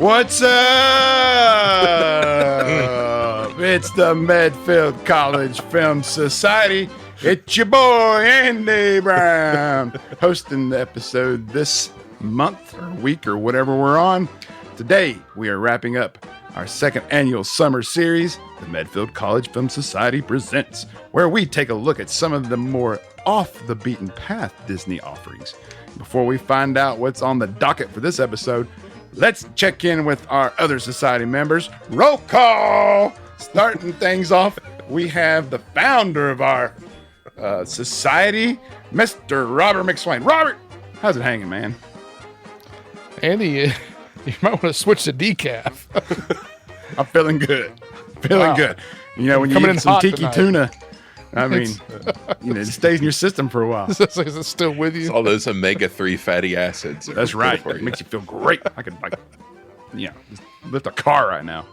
What's up? It's the Medfield College Film Society. It's your boy, Andy Brown, hosting the episode this month or week or whatever we're on. Today, we are wrapping up our second annual summer series, the Medfield College Film Society Presents, where we take a look at some of the more off-the-beaten-path Disney offerings. Before we find out what's on the docket for this episode, let's check in with our other society members. Roll call! Starting things off, we have the founder of our society, Mr. Robert McSwain. Robert, how's it hanging, man? Andy, you might want to switch to decaf. I'm feeling good. Feeling good. You know, when you eat some tiki tuna, I mean, it stays in your system for a while. Is it still with you? It's all those omega-3 fatty acids. That's right. It makes you feel great. I could, just lift a car right now.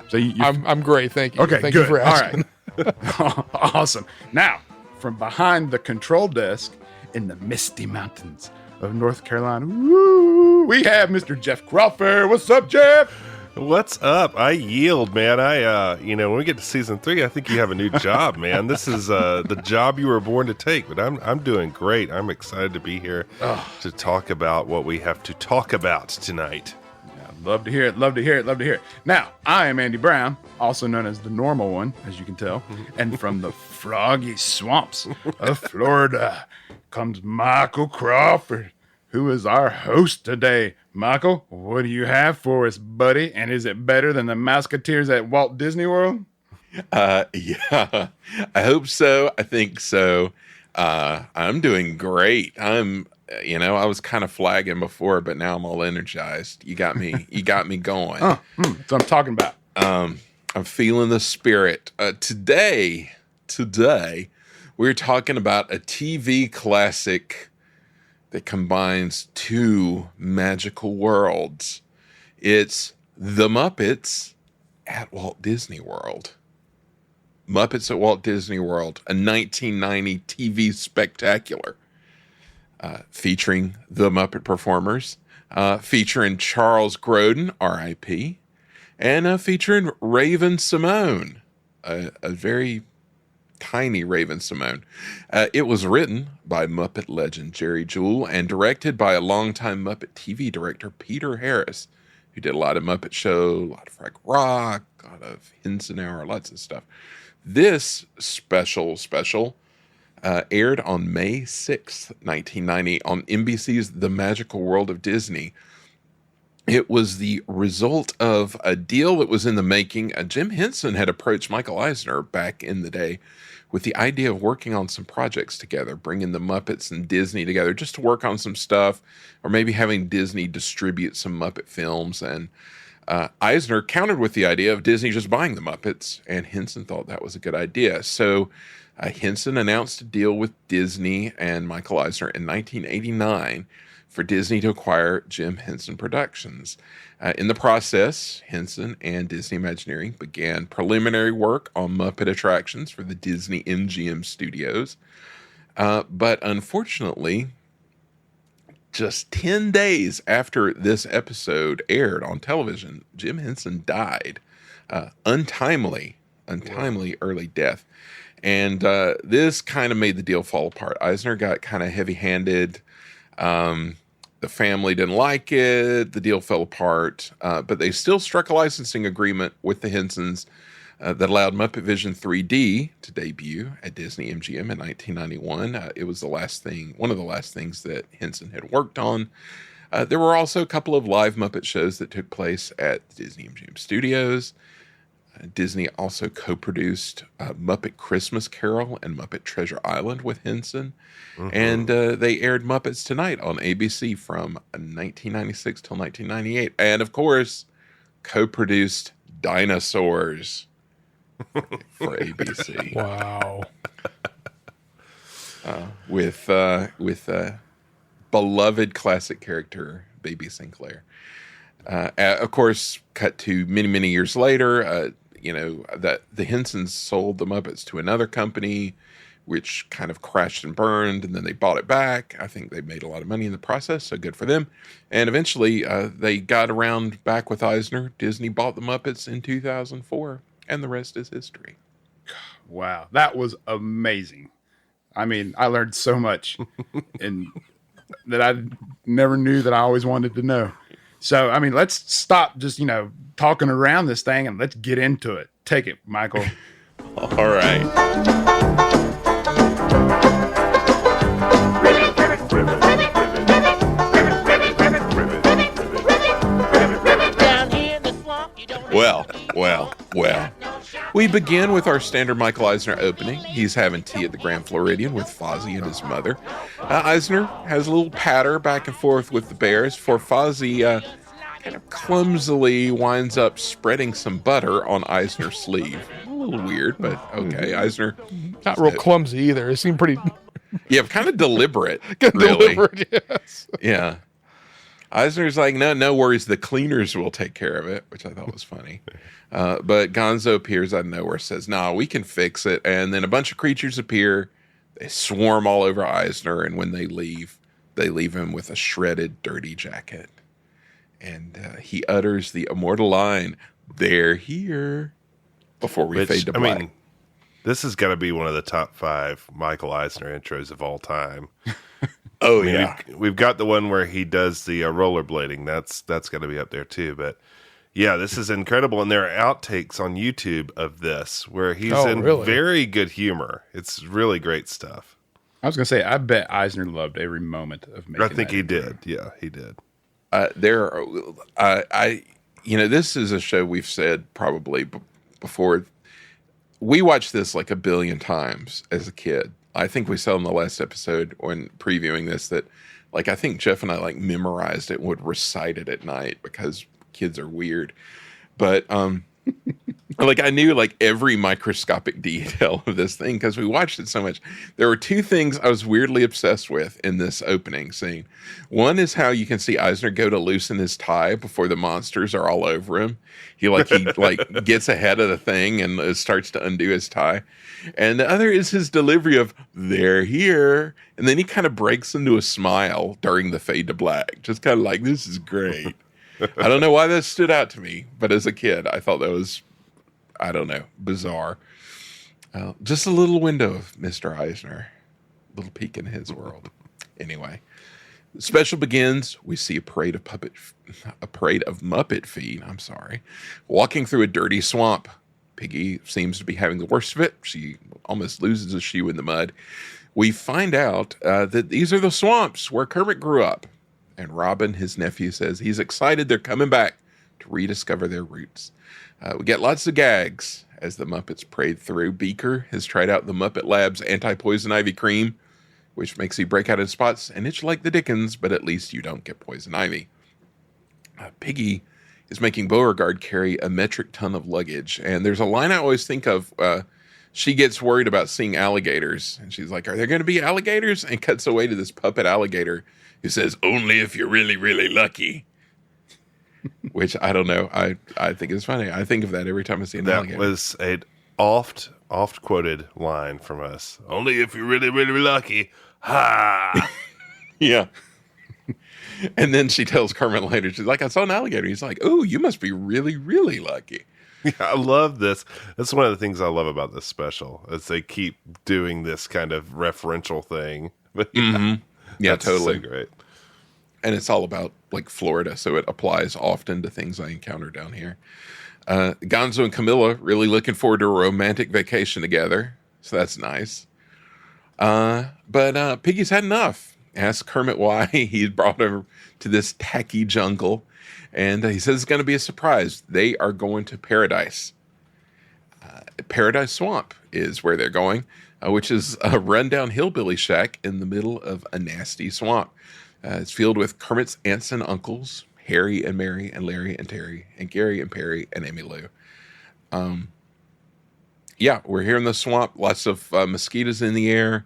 So I'm great, thank you. Okay, thank good. you for asking. All right. Awesome. Now, from behind the control desk in the misty mountains of North Carolina, we have Mr. Jeff Crawford. What's up, Jeff? What's up? I yield, man. When we get to season 3, I think you have a new job, man. This is the job you were born to take, but I'm doing great. I'm excited to be here to talk about what we have to talk about tonight. Love to hear it. Love to hear it. Love to hear it. Now, I am Andy Brown, also known as the normal one, as you can tell. And from the froggy swamps of Florida comes Michael Crawford, who is our host today. Michael, what do you have for us, buddy? And is it better than the Mouseketeers at Walt Disney World? Yeah, I hope so. I think so. I'm doing great. I was kind of flagging before, but now I'm all energized. You got me going. That's what I'm talking about. I'm feeling the spirit. Today, we're talking about a TV classic that combines two magical worlds. It's The Muppets at Walt Disney World. Muppets at Walt Disney World, a 1990 TV spectacular. Featuring the Muppet performers, featuring Charles Grodin, R.I.P., and featuring Raven Simone, a very tiny Raven Simone. It was written by Muppet legend Jerry Jewell and directed by a longtime Muppet TV director, Peter Harris, who did a lot of Muppet Show, a lot of Frag Rock, a lot of Henson Hour, lots of stuff. This special aired on May 6th, 1990 on NBC's The Magical World of Disney. It was the result of a deal that was in the making. Jim Henson had approached Michael Eisner back in the day with the idea of working on some projects together, bringing the Muppets and Disney together just to work on some stuff, or maybe having Disney distribute some Muppet films. And Eisner countered with the idea of Disney just buying the Muppets, and Henson thought that was a good idea. So Henson announced a deal with Disney and Michael Eisner in 1989 for Disney to acquire Jim Henson Productions. In the process, Henson and Disney Imagineering began preliminary work on Muppet attractions for the Disney MGM studios. But unfortunately, just 10 days after this episode aired on television, Jim Henson died. Untimely early death. And this kind of made the deal fall apart. Eisner got kind of heavy-handed. The family didn't like it. The deal fell apart. But they still struck a licensing agreement with the Hensons that allowed Muppet Vision 3D to debut at Disney MGM in 1991. It was one of the last things that Henson had worked on. There were also a couple of live Muppet shows that took place at the Disney MGM studios. Disney also co-produced Muppet Christmas Carol and Muppet Treasure Island with Henson. Mm-hmm. And they aired Muppets Tonight on ABC from 1996 till 1998. And, of course, co-produced Dinosaurs for ABC. Wow. With beloved classic character, Baby Sinclair. Of course, cut to many, many years later, that the Hensons sold the Muppets to another company, which kind of crashed and burned, and then they bought it back. I think they made a lot of money in the process, so good for them. And eventually, they got around back with Eisner. Disney bought the Muppets in 2004, and the rest is history. Wow, that was amazing. I mean, I learned so much and that I never knew that I always wanted to know. So, I mean, let's stop just, talking around this thing and let's get into it. Take it, Michael. All right. Well. We begin with our standard Michael Eisner opening. He's having tea at the Grand Floridian with Fozzie and his mother. Eisner has a little patter back and forth with the bears for Fozzie kind of clumsily winds up spreading some butter on Eisner's sleeve. A little weird, but okay. Eisner. Not real clumsy either. It seemed pretty... Yeah, kind of deliberate, really. Deliberate, yes. Yeah. Eisner's like, no worries, the cleaners will take care of it, which I thought was funny. But Gonzo appears out of nowhere, says, nah, we can fix it. And then a bunch of creatures appear. They swarm all over Eisner, and when they leave him with a shredded, dirty jacket. And he utters the immortal line, they're here, before we fade to black. I mean, this has got to be one of the top 5 Michael Eisner intros of all time. Yeah. We've got the one where he does the rollerblading. That's got to be up there too. But yeah, this is incredible. And there are outtakes on YouTube of this where he's very good humor. It's really great stuff. I was going to say, I bet Eisner loved every moment of making I think he intro. did. Yeah, he did. This is a show we've said probably before. We watched this like a billion times as a kid. I think we said in the last episode when previewing this that, like, I think Jeff and I memorized it and would recite it at night because kids are weird. But I knew every microscopic detail of this thing because we watched it so much. There were 2 things I was weirdly obsessed with in this opening scene. One is how you can see Eisner go to loosen his tie before the monsters are all over him. He gets ahead of the thing and starts to undo his tie. And the other is his delivery of "they're here," and then he kind of breaks into a smile during the fade to black. Just kind of like, this is great. I don't know why that stood out to me, but as a kid, I thought that was, bizarre. Just a little window of Mr. Eisner, a little peek in his world. Anyway, the special begins. We see a parade of Muppet feet. Walking through a dirty swamp. Piggy seems to be having the worst of it. She almost loses a shoe in the mud. We find out that these are the swamps where Kermit grew up. And Robin, his nephew, says he's excited they're coming back to rediscover their roots. We get lots of gags as the Muppets parade through. Beaker has tried out the Muppet Lab's anti-poison ivy cream, which makes you break out in spots and itch like the dickens, but at least you don't get poison ivy. Piggy is making Beauregard carry a metric ton of luggage. And there's a line I always think of. She gets worried about seeing alligators. And she's like, are there going to be alligators? And cuts away to this puppet alligator who says, only if you're really, really lucky. Which, I don't know. I think it's funny. I think of that every time I see an alligator. That was an oft quoted line from us. Only if you're really, really lucky. Ha! Yeah. And then she tells Kermit later, she's like, I saw an alligator. He's like, oh, you must be really, really lucky. Yeah, I love this. That's one of the things I love about this special, is they keep doing this kind of referential thing. But Yeah, totally. So great. And it's all about Florida, so it applies often to things I encounter down here. Gonzo and Camilla really looking forward to a romantic vacation together, so that's nice. But Piggy's had enough. Asks Kermit why he brought her to this tacky jungle. And he says it's going to be a surprise. They are going to Paradise. Paradise Swamp is where they're going, which is a rundown hillbilly shack in the middle of a nasty swamp. It's filled with Kermit's aunts and uncles, Harry and Mary and Larry and Terry and Gary and Perry and Amy Lou. We're here in the swamp. Lots of mosquitoes in the air.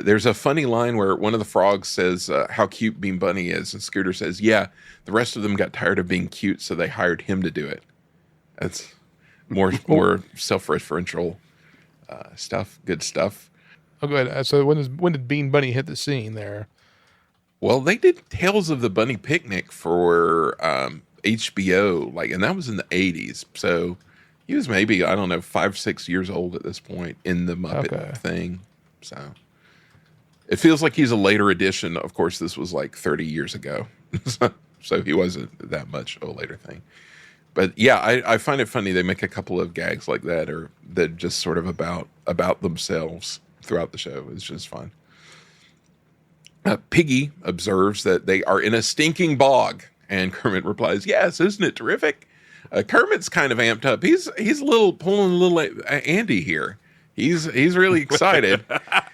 There's a funny line where one of the frogs says how cute Bean Bunny is, and Scooter says, yeah, the rest of them got tired of being cute, so they hired him to do it. That's more self-referential stuff, good stuff. Oh, go ahead. So when did Bean Bunny hit the scene there? Well, they did Tales of the Bunny Picnic for HBO, and that was in the 80s. So he was maybe, I don't know, 5, 6 years old at this point in the Muppet thing. So it feels like he's a later edition. Of course, this was like 30 years ago. So he wasn't that much a later thing. But yeah, I find it funny. They make a couple of gags like that, or that just sort of about themselves throughout the show. It's just fun. Piggy observes that they are in a stinking bog, and Kermit replies, "Yes, isn't it terrific?" Kermit's kind of amped up. He's pulling a little Andy here. He's really excited.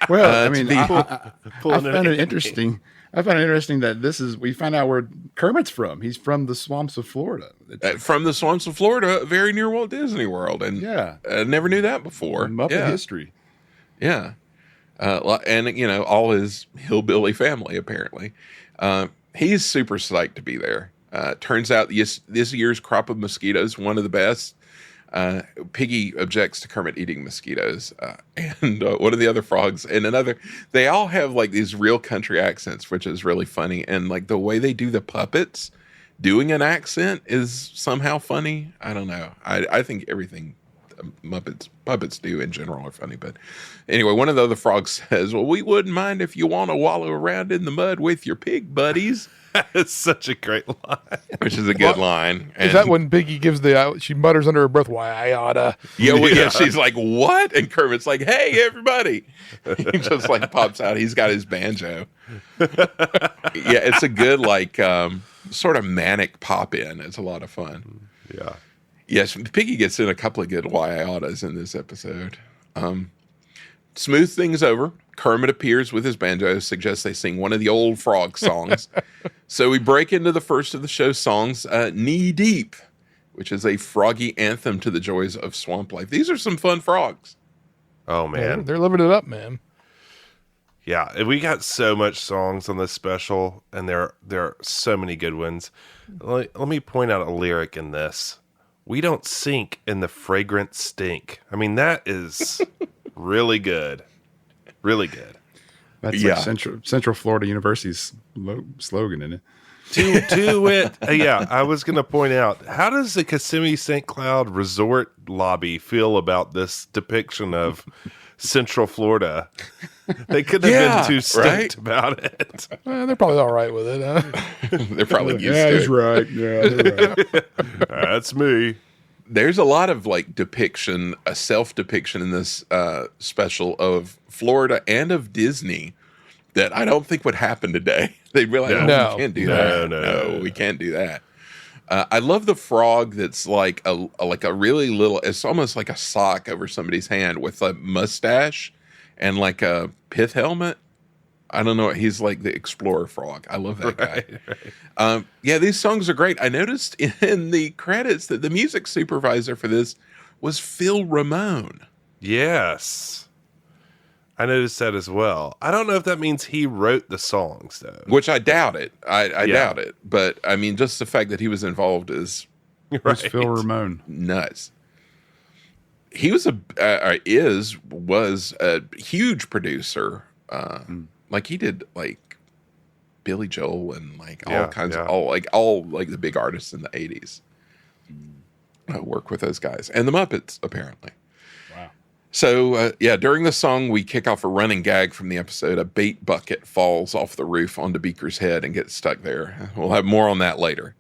Well, I mean, pulling I found it interesting. I found it interesting that we find out where Kermit's from. He's from the swamps of Florida. From the swamps of Florida, very near Walt Disney World, and yeah, I never knew that before. Muppet history. Yeah. And, all his hillbilly family, apparently. He's super psyched to be there. Turns out this year's crop of mosquitoes, one of the best. Piggy objects to Kermit eating mosquitoes. And one of the other frogs and another, they all have these real country accents, which is really funny. And the way they do the puppets doing an accent is somehow funny. I don't know. I think everything puppets do in general are funny. But anyway, one of the other frogs says, "Well, we wouldn't mind if you want to wallow around in the mud with your pig buddies." It's such a great line. Which is a good line. Is that when Piggy gives she mutters under her breath, "Why I oughta"? Yeah, she's like, "What?" And Kermit's like, "Hey, everybody." He just pops out. He's got his banjo. Yeah, it's a good sort of manic pop in. It's a lot of fun. Yeah. Yes, Piggy gets in a couple of good why I oughtas in this episode. Smooth things over. Kermit appears with his banjo, suggests they sing one of the old frog songs. So we break into the first of the show's songs, Knee Deep, which is a froggy anthem to the joys of swamp life. These are some fun frogs. Oh, man. They're living it up, man. Yeah, and we got so much songs on this special, and there are so many good ones. Let me point out a lyric in this. "We don't sink in the fragrant stink." I mean, that is really good. Really good. That's Central Florida University's slogan, isn't it? To it. Yeah, I was going to point out, how does the Kissimmee St. Cloud Resort lobby feel about this depiction of Central Florida? They couldn't have been too stoked about it. They're probably all right with it. Huh? They're probably used to Yeah, it. he's right. Yeah, they're right. That's me. There's a lot of depiction, a self-depiction in this special of Florida and of Disney that I don't think would happen today. They'd be like, "No, we can't do that. No, we can't do that." I love the frog that's like a really little. It's almost like a sock over somebody's hand with a mustache and a pith helmet. I don't know. He's like the explorer frog. I love that guy. Right. Yeah, these songs are great. I noticed in the credits that the music supervisor for this was Phil Ramone. Yes. I noticed that as well. I don't know if that means he wrote the songs, though. Which I doubt it. I doubt it. But, I mean, just the fact that he was involved is Who's Phil Ramone? Nuts. He was a huge producer. He did Billy Joel and all kinds of all the big artists in the 80s. Work with those guys and the Muppets apparently. Wow. So during the song we kick off a running gag from the episode. A bait bucket falls off the roof onto Beaker's head and gets stuck there. We'll have more on that later.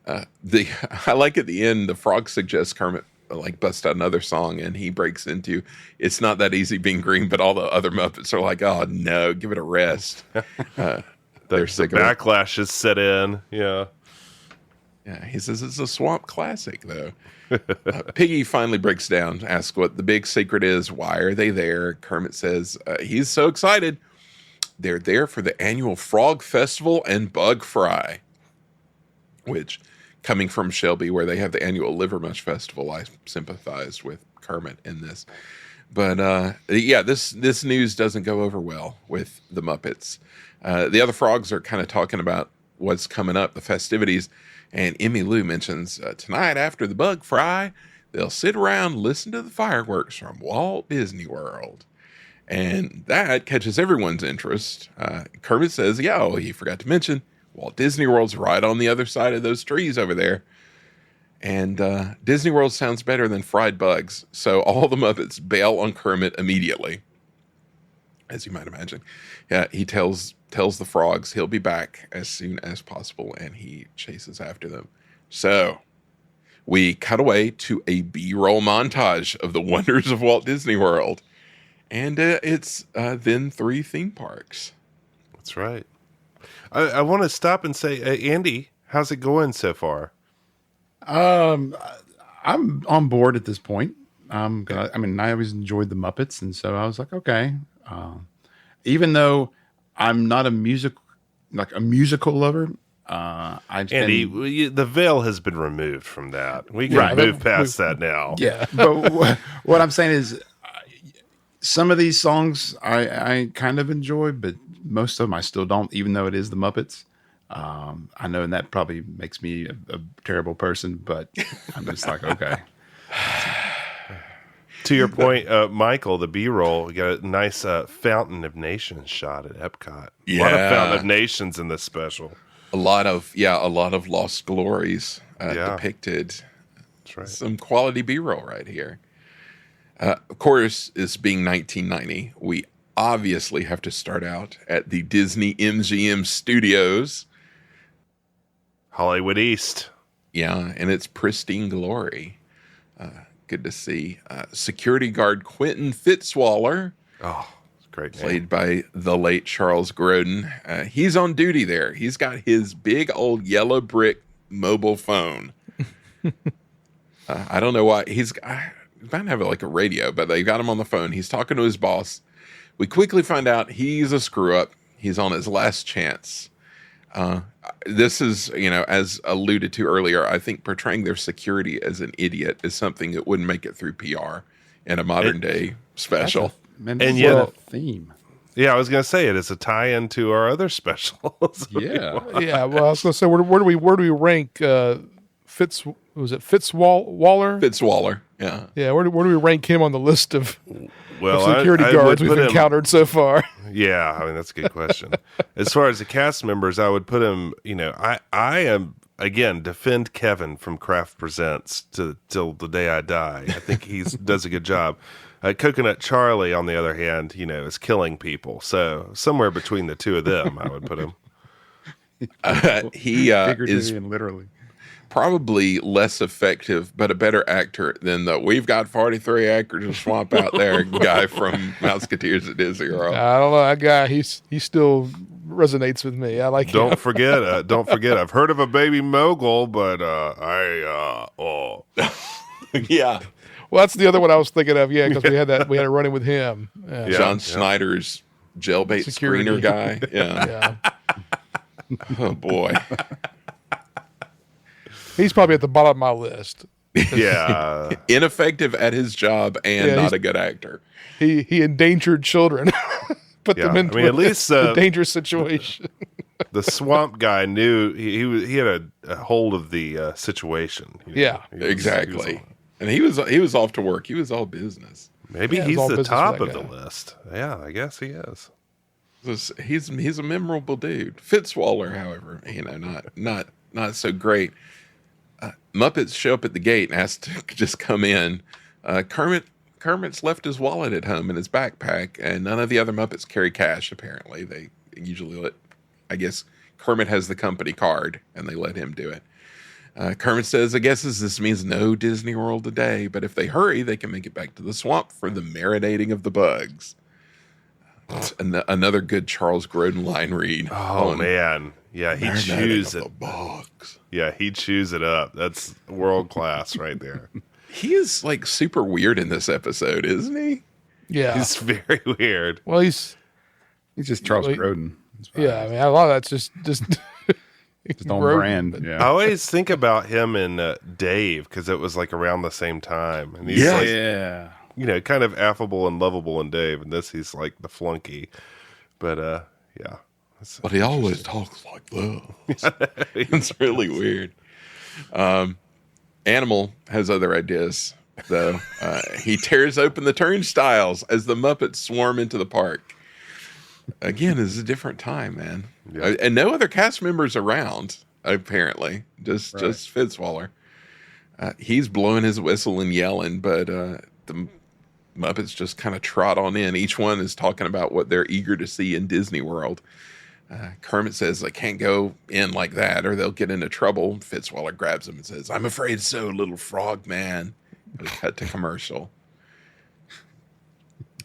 I like at the end the frog suggests Kermit bust out another song, and he breaks into "It's Not That Easy Being Green," but all the other Muppets are like, "Oh no, give it a rest." They're sick of it. Backlash is set in. Yeah. Yeah, he says it's a swamp classic, though. Piggy finally breaks down, asks what the big secret is. Why are they there? Kermit says he's so excited. They're there for the annual Frog Festival and Bug Fry, which, coming from Shelby, where they have the annual Liver Mush Festival, I sympathized with Kermit in this. But this news doesn't go over well with the Muppets. The other frogs are kind of talking about what's coming up, the festivities, and Emmy Lou mentions tonight after the Bug Fry, they'll sit around and listen to the fireworks from Walt Disney World. And that catches everyone's interest. Kermit says, yeah, oh, he forgot to mention, Walt Disney World's right on the other side of those trees over there. And Disney World sounds better than fried bugs. So all the Muppets bail on Kermit immediately, as you might imagine. Yeah, he tells the frogs he'll be back as soon as possible, and he chases after them. So we cut away to a B-roll montage of the wonders of Walt Disney World. And it's then 3 theme parks. That's right. I want to stop and say, Andy, how's it going so far? I'm on board at this point. I always enjoyed the Muppets, and so I was like, okay. Even though I'm not a musical lover, Andy, the veil has been removed from that. We can move past that now. Yeah, but what I'm saying is, some of these songs I kind of enjoy, but most of them I still don't, even though it is the Muppets. I know, and that probably makes me a terrible person, but I'm just like, okay. To your point, Michael, the B-roll, we got a nice Fountain of Nations shot at Epcot. Yeah. A lot of Fountain of Nations in this special. A lot of lost glories depicted. That's right. Some quality B-roll right here. Of course, it's being 1990. We obviously have to start out at the Disney MGM Studios. Hollywood East. Yeah, and its pristine glory. Good to see. Security guard Quentin Fitzwaller. Oh, great name. Played by the late Charles Grodin. He's on duty there. He's got his big old yellow brick mobile phone. I don't know why. He might have like a radio, but they got him on the phone. He's talking to his boss. We quickly find out he's a screw-up. He's on his last chance. This is, as alluded to earlier, I think portraying their security as an idiot is something that wouldn't make it through PR in a modern-day special. And yet a theme. Yeah, I was going to say it is a tie-in to our other specials. Yeah. Yeah, well, I was going to say, where do we rank Fitzwaller? Fitzwaller, yeah. Yeah, where do we rank him on the list of security I guards would we've put encountered so far? Yeah, I mean, that's a good question. As far as the cast members, I would put him, I am, again, defend Kevin from Kraft Presents till the day I die. I think he does a good job. Coconut Charlie, on the other hand, is killing people. So somewhere between the two of them, I would put him. He is and literally probably less effective, but a better actor than the "we've got 43 acres to swamp out there" guy from Mouseketeers at Disney World. I don't know, that guy. He still resonates with me. I like him. Don't forget. I've heard of a baby mogul, but Yeah. Well, that's the other one I was thinking of. Yeah, because we had a run-in with him. Yeah. John Snyder's jailbait Security. screener guy. Yeah. Oh boy. He's probably at the bottom of my list. yeah. Ineffective at his job and not a good actor. He endangered children. Put them into at least a dangerous situation. The swamp guy knew he had a hold of the situation. Yeah, exactly. And he was off to work. He was all business. Maybe he's the top of the list. Yeah, I guess he is. He's a memorable dude. Fitzwaller, however, not so great. Muppets show up at the gate and ask to just come in. Kermit's left his wallet at home in his backpack, and none of the other Muppets carry cash. Apparently, they usually I guess Kermit has the company card, and they let him do it. Kermit says, I guess this means no Disney World today, but if they hurry, they can make it back to the swamp for the marinating of the bugs. Another good Charles Grodin line read. Oh, man. Yeah, he chews it. The bugs. Yeah, he chews it up. That's world class right there. He is like super weird in this episode, isn't he? Yeah. He's very weird. Well, he's just Charles Grodin. Yeah, I mean, a lot of that's just on brand. Yeah. I always think about him and Dave because it was like around the same time. And he's kind of affable and lovable in Dave. And this, he's like the flunky. But yeah. But he always talks like that. It's really weird. Animal has other ideas. though. He tears open the turnstiles as the Muppets swarm into the park. Again, it's a different time, man. Yeah. And no other cast members around, apparently. Just Fitzwaller. He's blowing his whistle and yelling, but the Muppets just kind of trot on in. Each one is talking about what they're eager to see in Disney World. Kermit says they can't go in like that or they'll get into trouble. Fitzwaller grabs him and says, "I'm afraid so, little frog man." We cut to commercial.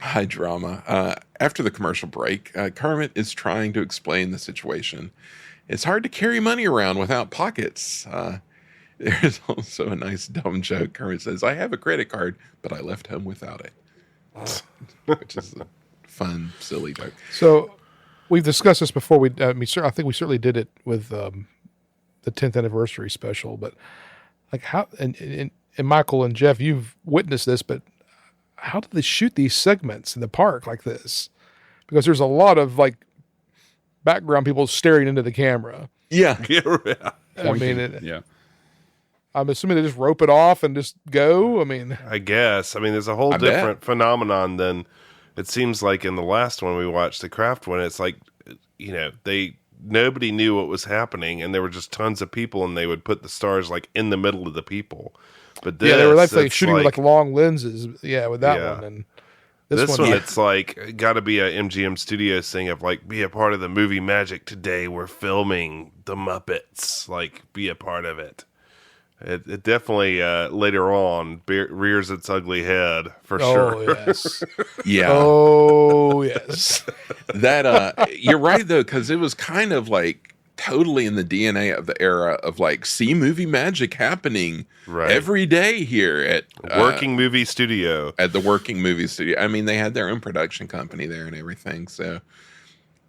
High drama. After the commercial break, Kermit is trying to explain the situation. It's hard to carry money around without pockets. There's also a nice dumb joke. Kermit says, "I have a credit card, but I left home without it." Which is a fun, silly joke. So we've discussed this before. I think we certainly did it with the 10th anniversary special. But like how and Michael and Jeff, you've witnessed this, but how did they shoot these segments in the park like this? Because there's a lot of like background people staring into the camera. Yeah. I mean, I'm assuming they just rope it off and just go. I mean, I guess. I mean, there's a whole different phenomenon than it seems like in the last one we watched, the craft one. It's like, nobody knew what was happening, and there were just tons of people, and they would put the stars like in the middle of the people. But this, they were like shooting with like long lenses. Yeah, with that one. And this one, it's like got to be a MGM Studios thing of like, be a part of the movie magic today. We're filming the Muppets. Like, be a part of it. It definitely later on rears its ugly head for sure. Yes. Yeah. Oh yes. That you're right though, because it was kind of like totally in the DNA of the era of like, see movie magic happening every day here at Working Movie Studio. At the Working Movie Studio. I mean, they had their own production company there and everything. So,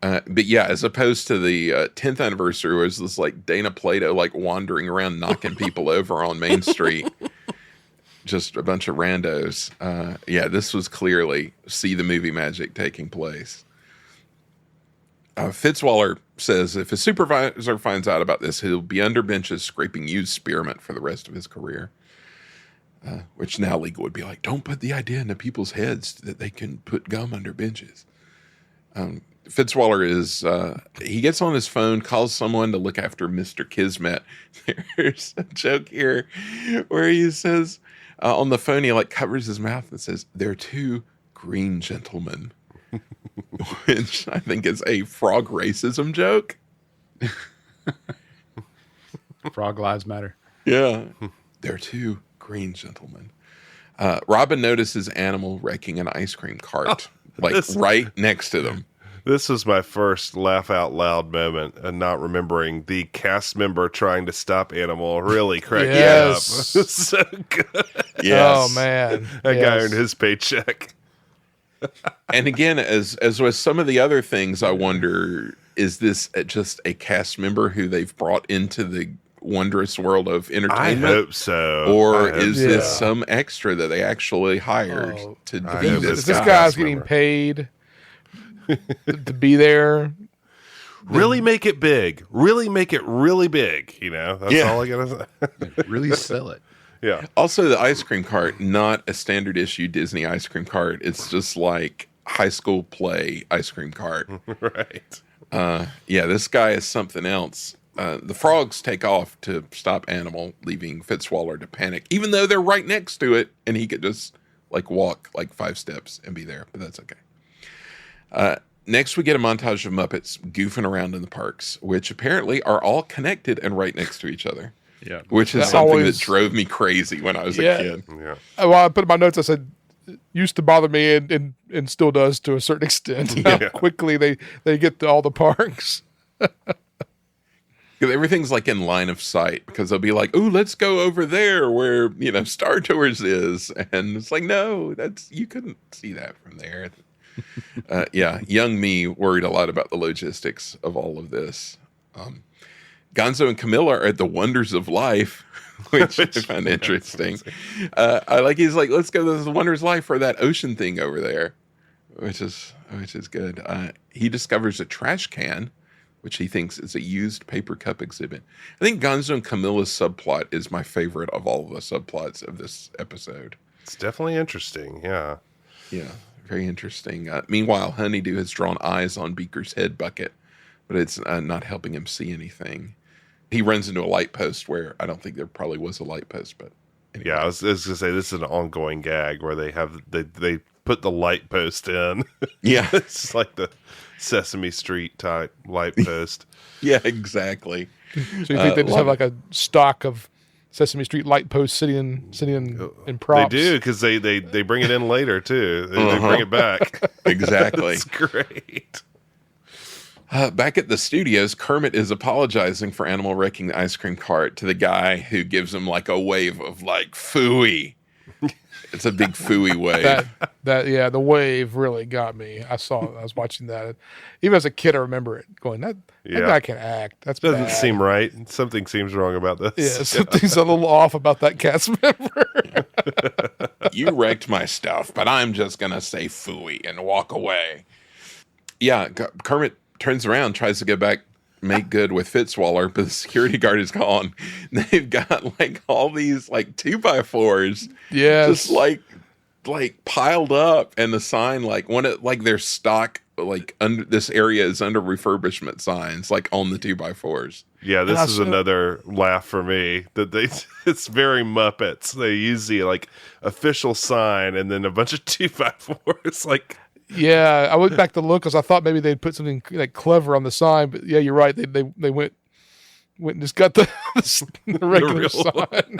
but yeah, as opposed to the 10th anniversary, where it was this like Dana Plato like wandering around knocking people over on Main Street, just a bunch of randos. Yeah, this was clearly see the movie magic taking place. Fitzwaller says if his supervisor finds out about this, he'll be under benches scraping used spearmint for the rest of his career. Which now legal would be like, don't put the idea into people's heads that they can put gum under benches. Fitzwaller is, he gets on his phone, calls someone to look after Mr. Kismet. There's a joke here where he says on the phone, he like covers his mouth and says, "They're two green gentlemen." Which I think is a frog racism joke. Frog lives matter. Yeah. They're two green gentlemen. Robin notices Animal wrecking an ice cream cart, right next to them. This was my first laugh out loud moment, and not remembering the cast member trying to stop Animal really cracked me up. So good. Yes. Oh man, that guy earned his paycheck. And again, as with some of the other things, I wonder, is this just a cast member who they've brought into the wondrous world of entertainment? I hope so. Or is this some extra that they actually hired to be this guy? This guy's getting paid to be there. Really make it big. Really make it really big. That's all I gotta say. Really sell it. Yeah. Also, the ice cream cart, not a standard issue Disney ice cream cart. It's just like high school play ice cream cart. Right. Yeah, this guy is something else. The frogs take off to stop Animal, leaving Fitzwaller to panic, even though they're right next to it, and he could just like walk like 5 steps and be there, but that's okay. Next, we get a montage of Muppets goofing around in the parks, which apparently are all connected and right next to each other. Yeah. Which is something that drove me crazy when I was a kid. Yeah. Well, I put in my notes, I said, used to bother me and still does to a certain extent. How quickly they get to all the parks. Everything's like in line of sight because they'll be like, "Ooh, let's go over there where Star Tours is," and it's like, "No, you couldn't see that from there." Yeah, young me worried a lot about the logistics of all of this. Gonzo and Camilla are at the Wonders of Life, which I find interesting. He's like, "Let's go to the Wonders of Life for that ocean thing over there," which is good. He discovers a trash can, which he thinks is a used paper cup exhibit. I think Gonzo and Camilla's subplot is my favorite of all of the subplots of this episode. It's definitely interesting. Yeah. Yeah, very interesting. Meanwhile, Honeydew has drawn eyes on Beaker's head bucket, but it's not helping him see anything. He runs into a light post where I don't think there probably was a light post, but anyway. Yeah, I was going to say this is an ongoing gag where they put the light post in. Yeah. It's like the Sesame Street type light post. Yeah, exactly. So you think they just have like a stock of Sesame Street light posts sitting in props? They do, because they bring it in later too. They bring it back. Exactly. That's great. Back at the studios, Kermit is apologizing for animal wrecking the ice cream cart to the guy who gives him like a wave of like phooey. It's a big phooey wave. The wave really got me. I was watching that. Even as a kid, I remember it going, that guy can act. That Doesn't seem right. Something seems wrong about this. Yeah, something's a little off about that cast member. You wrecked my stuff, but I'm just going to say phooey and walk away. Yeah, Kermit turns around, tries to go back, make good with Fitzwaller, but the security guard is gone. They've got like all these like 2x4s, just like piled up, and the sign like their stock like under this area is under refurbishment signs like on the 2x4s. Yeah, this is another laugh for me that it's very Muppets. They use the like official sign and then a bunch of 2x4s like. Yeah, I went back to look because I thought maybe they'd put something like clever on the sign, but yeah, you're right. They went and just got the regular sign.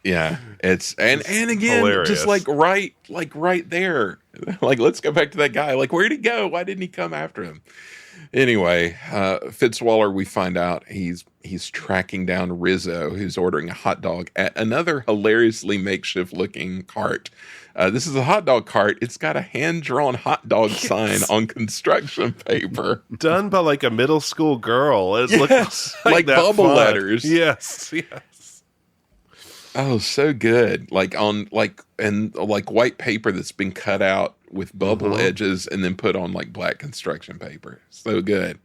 Yeah, it's and again, hilarious. Just like right there. Like, let's go back to that guy. Like, where'd he go? Why didn't he come after him? Anyway, Fitzwaller, we find out he's tracking down Rizzo, who's ordering a hot dog at another hilariously makeshift looking cart. This is a hot dog cart. It's got a hand-drawn hot dog sign on construction paper. Done by like a middle school girl. It looks like bubble fun. letters. Yes. Oh, so good. Like on white paper that's been cut out with bubble edges and then put on like black construction paper. So good.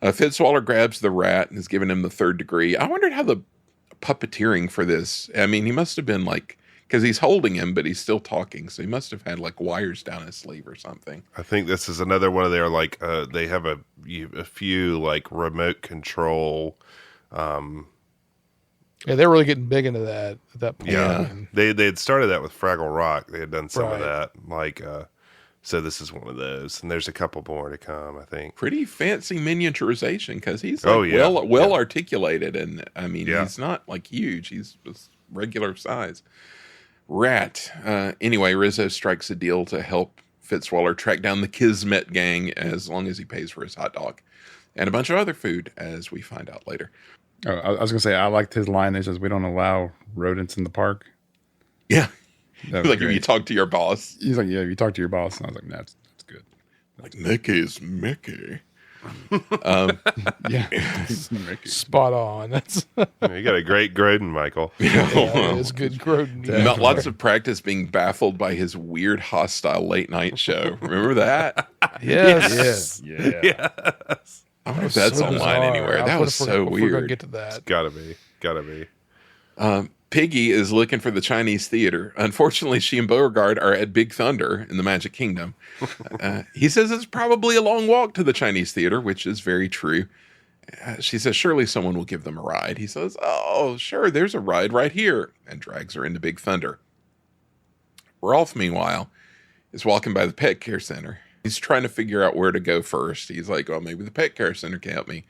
Fitzwaller grabs the rat and is giving him the 3rd degree. I wondered how the puppeteering for this. I mean, he must have been like, because he's holding him, but he's still talking. So he must have had like wires down his sleeve or something. I think this is another one of their like, they have a few like remote control. Yeah, they're really getting big into that at that point. Yeah, they had started that with Fraggle Rock. They had done some of that, like so this is one of those, and there's a couple more to come, I think. Pretty fancy miniaturization because he's like well articulated, and I mean he's not like huge; he's just regular size. Rat. Anyway, Rizzo strikes a deal to help Fitzwaller track down the Kismet gang as long as he pays for his hot dog and a bunch of other food, as we find out later. Oh, I was going to say, I liked his line that says, "We don't allow rodents in the park." Yeah. Like, if you talk to your boss. He's like, yeah, you talk to your boss. And I was like, that's good. Like, Mickey is Mickey. Yeah. Spot on. That's You got a great Groden, Michael. it's good Groden. Lots of practice being baffled by his weird, hostile late night show. Remember that? Yes. Yeah. I wonder if that's online bizarre. anywhere. That was so We're gonna weird. get to that. Gotta be. Piggy is looking for the Chinese theater. Unfortunately, she and Beauregard are at Big Thunder in the Magic Kingdom. He says it's probably a long walk to the Chinese theater, which is very true. She says, surely someone will give them a ride. He says, oh, sure, there's a ride right here, and drags her into Big Thunder. Rolf, meanwhile, is walking by the pet care center. He's trying to figure out where to go first. He's like, oh, maybe the pet care center can help me.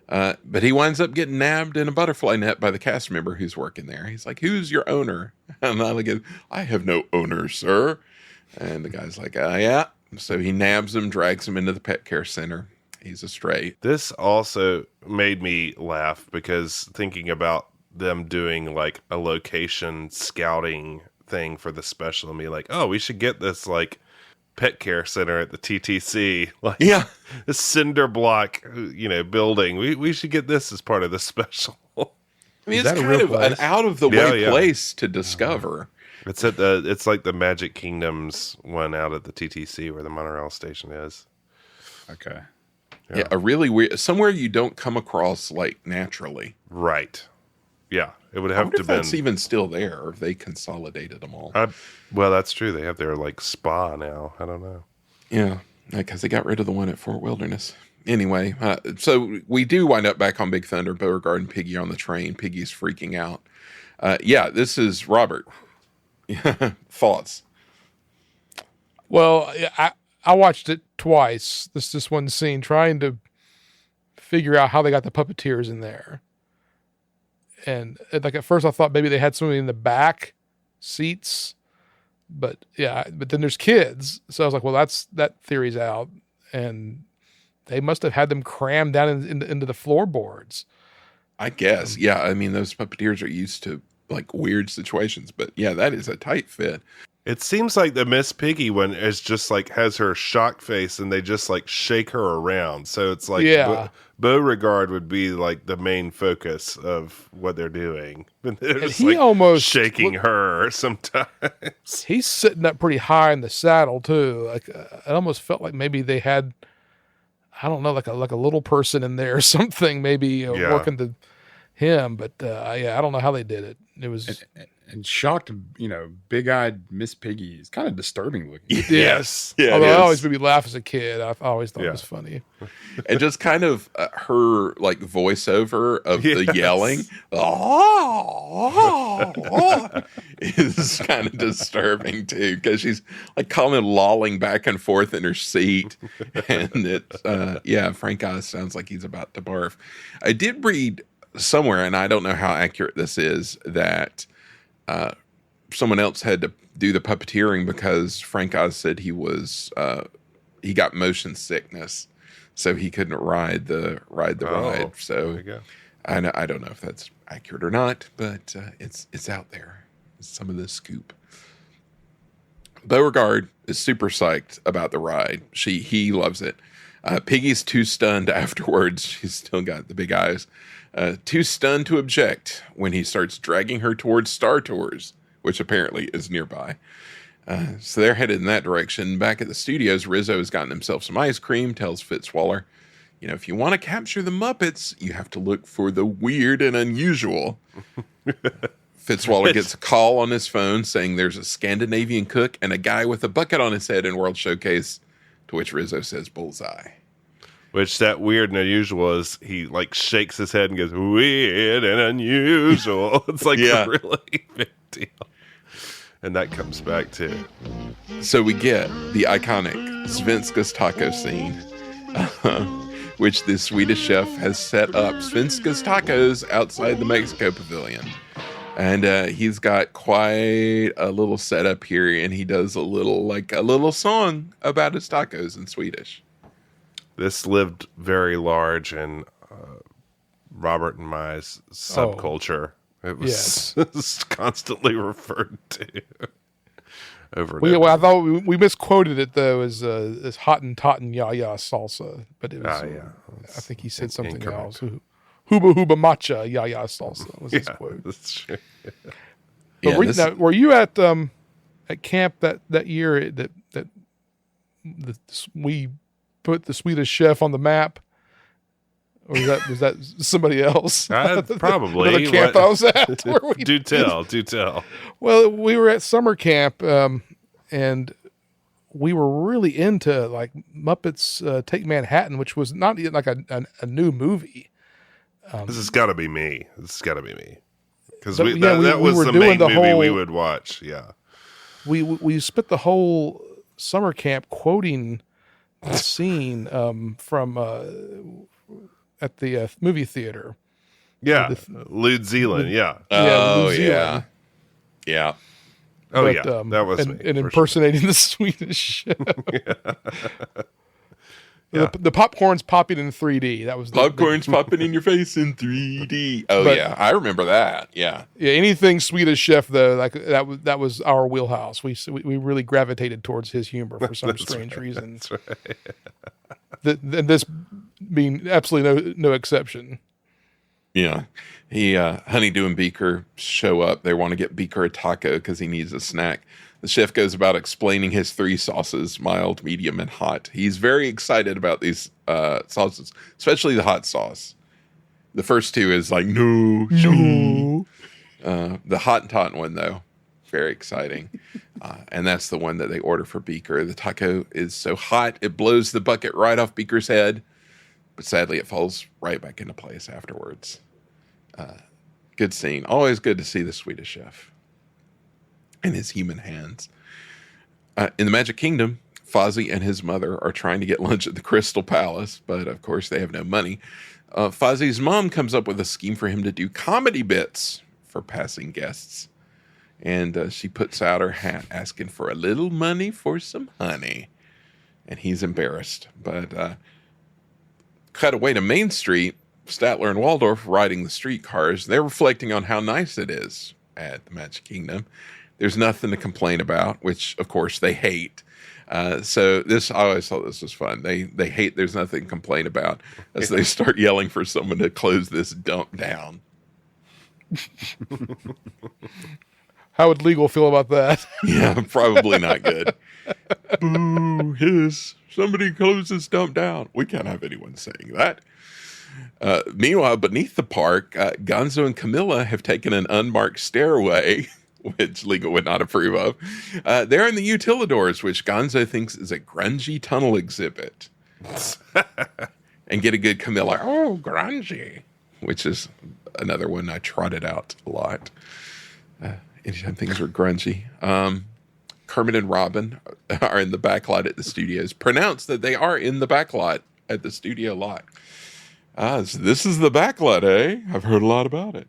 But he winds up getting nabbed in a butterfly net by the cast member who's working there. He's like, who's your owner? And I like, I have no owner, sir. And the guy's like, yeah. So he nabs him, drags him into the pet care center. He's a stray. This also made me laugh because thinking about them doing like a location scouting thing for the special and be like, oh, we should get this like pet care center at the TTC, like this cinder block, building. We should get this as part of the special. I mean, it's kind of an out of the way place to discover. It's it's like the Magic Kingdom's one out at the TTC where the monorail station is. Okay. Yeah, a really weird, somewhere you don't come across like naturally. Right. Yeah, it would I have wonder to if been. that's even still there, or if they consolidated them all. Well, that's true. They have their like spa now. I don't know. Yeah, because they got rid of the one at Fort Wilderness. Anyway, so we do wind up back on Big Thunder, Beauregard and Piggy on the train. Piggy's freaking out. Yeah, this is Robert. Thoughts? Well, I watched it twice. This one scene, trying to figure out how they got the puppeteers in there. And like at first, I thought maybe they had somebody in the back seats, but then there's kids, so I was like, well, that theory's out, and they must have had them crammed down into the floorboards. I guess. Yeah, I mean, those puppeteers are used to like weird situations, but yeah, that is a tight fit. It seems like the Miss Piggy one is just like has her shock face and they just like shake her around. So it's like Beauregard would be like the main focus of what they're doing. And they're just he like almost shaking her sometimes. He's sitting up pretty high in the saddle too. Like it almost felt like maybe they had, I don't know, like a little person in there or something, maybe working to him. But I don't know how they did it. It was. And shocked, big-eyed Miss Piggy is kind of disturbing looking. Yes. Yeah, Although I always made me laugh as a kid. I always thought it was funny. And just kind of her like voiceover of the yelling is kind of disturbing too, because she's like kind of lolling back and forth in her seat. And it, Frank Oz sounds like he's about to barf. I did read somewhere, and I don't know how accurate this is, that someone else had to do the puppeteering because Frank Oz said he got motion sickness, so he couldn't ride the ride. So I don't know if that's accurate or not, but it's out there. It's some of the scoop. Beauregard is super psyched about the ride. He loves it. Piggy's too stunned afterwards. She's still got the big eyes. Too stunned to object when he starts dragging her towards Star Tours, which apparently is nearby. So they're headed in that direction. Back at the studios, Rizzo has gotten himself some ice cream, tells Fitzwaller, if you want to capture the Muppets, you have to look for the weird and unusual. Fitzwaller gets a call on his phone saying there's a Scandinavian cook and a guy with a bucket on his head in World Showcase, to which Rizzo says bullseye. Which that weird and unusual is he like shakes his head and goes, weird and unusual. It's like a really big deal. And that comes back too. So we get the iconic Svenska's taco scene, which the Swedish chef has set up Svenska's tacos outside the Mexico pavilion. And he's got quite a little setup here, and he does a little song about his tacos in Swedish. This lived very large in Robert and my subculture. It was constantly referred to over and over. I thought we misquoted it though as Hottentotten Yaya salsa, but it was. I think he said something else. Huba Huba Matcha Yaya salsa was his quote. That's true. But were you at camp that year that we put the Swedish chef on the map, or was that somebody else? Probably the camp I was at. Do tell. Well, we were at summer camp, and we were really into like Muppets Take Manhattan, which was not like a new movie. This has got to be me. Because we that was were the doing main movie we would watch. Yeah, we spent the whole summer camp quoting the scene from at the movie theater. Yeah, Lud Zealand. Yeah. Oh, New Zealand. Yeah. Oh, that was me. And impersonating the Swedish chef. The popcorn's popping in 3D. That was popcorn's popping in your face in 3D. Oh, yeah, I remember that. Yeah. Anything Swedish chef though, like that was our wheelhouse. We really gravitated towards his humor for some strange reason. That's right. And this being absolutely no exception. Yeah. Honeydew and Beaker show up. They want to get Beaker a taco because he needs a snack. The chef goes about explaining his 3 sauces, mild, medium, and hot. He's very excited about these sauces, especially the hot sauce. The first two is like, no. The Hottentot one, though, very exciting. And that's the one that they order for Beaker. The taco is so hot, it blows the bucket right off Beaker's head. But sadly, it falls right back into place afterwards. Good scene. Always good to see the Swedish chef and his human hands. In the Magic Kingdom, Fozzie and his mother are trying to get lunch at the Crystal Palace, but of course they have no money. Fozzie's mom comes up with a scheme for him to do comedy bits for passing guests. And she puts out her hat asking for a little money for some honey. And he's embarrassed. But cut away to Main Street, Statler and Waldorf riding the streetcars. They're reflecting on how nice it is at the Magic Kingdom. There's nothing to complain about, which, of course, they hate. So I always thought this was fun. They hate there's nothing to complain about as they start yelling for someone to close this dump down. How would legal feel about that? Yeah, probably not good. Boo, somebody close this dump down. We can't have anyone saying that. Meanwhile, beneath the park, Gonzo and Camilla have taken an unmarked stairway, which legal would not approve of. They're in the Utilidors, which Gonzo thinks is a grungy tunnel exhibit. And get a good Camilla, oh, grungy, which is another one I trotted out a lot. Anytime things were grungy. Kermit and Robin are in the back lot at the studios. Pronounced that they are in the back lot at the studio lot. So this is the back lot, eh? I've heard a lot about it.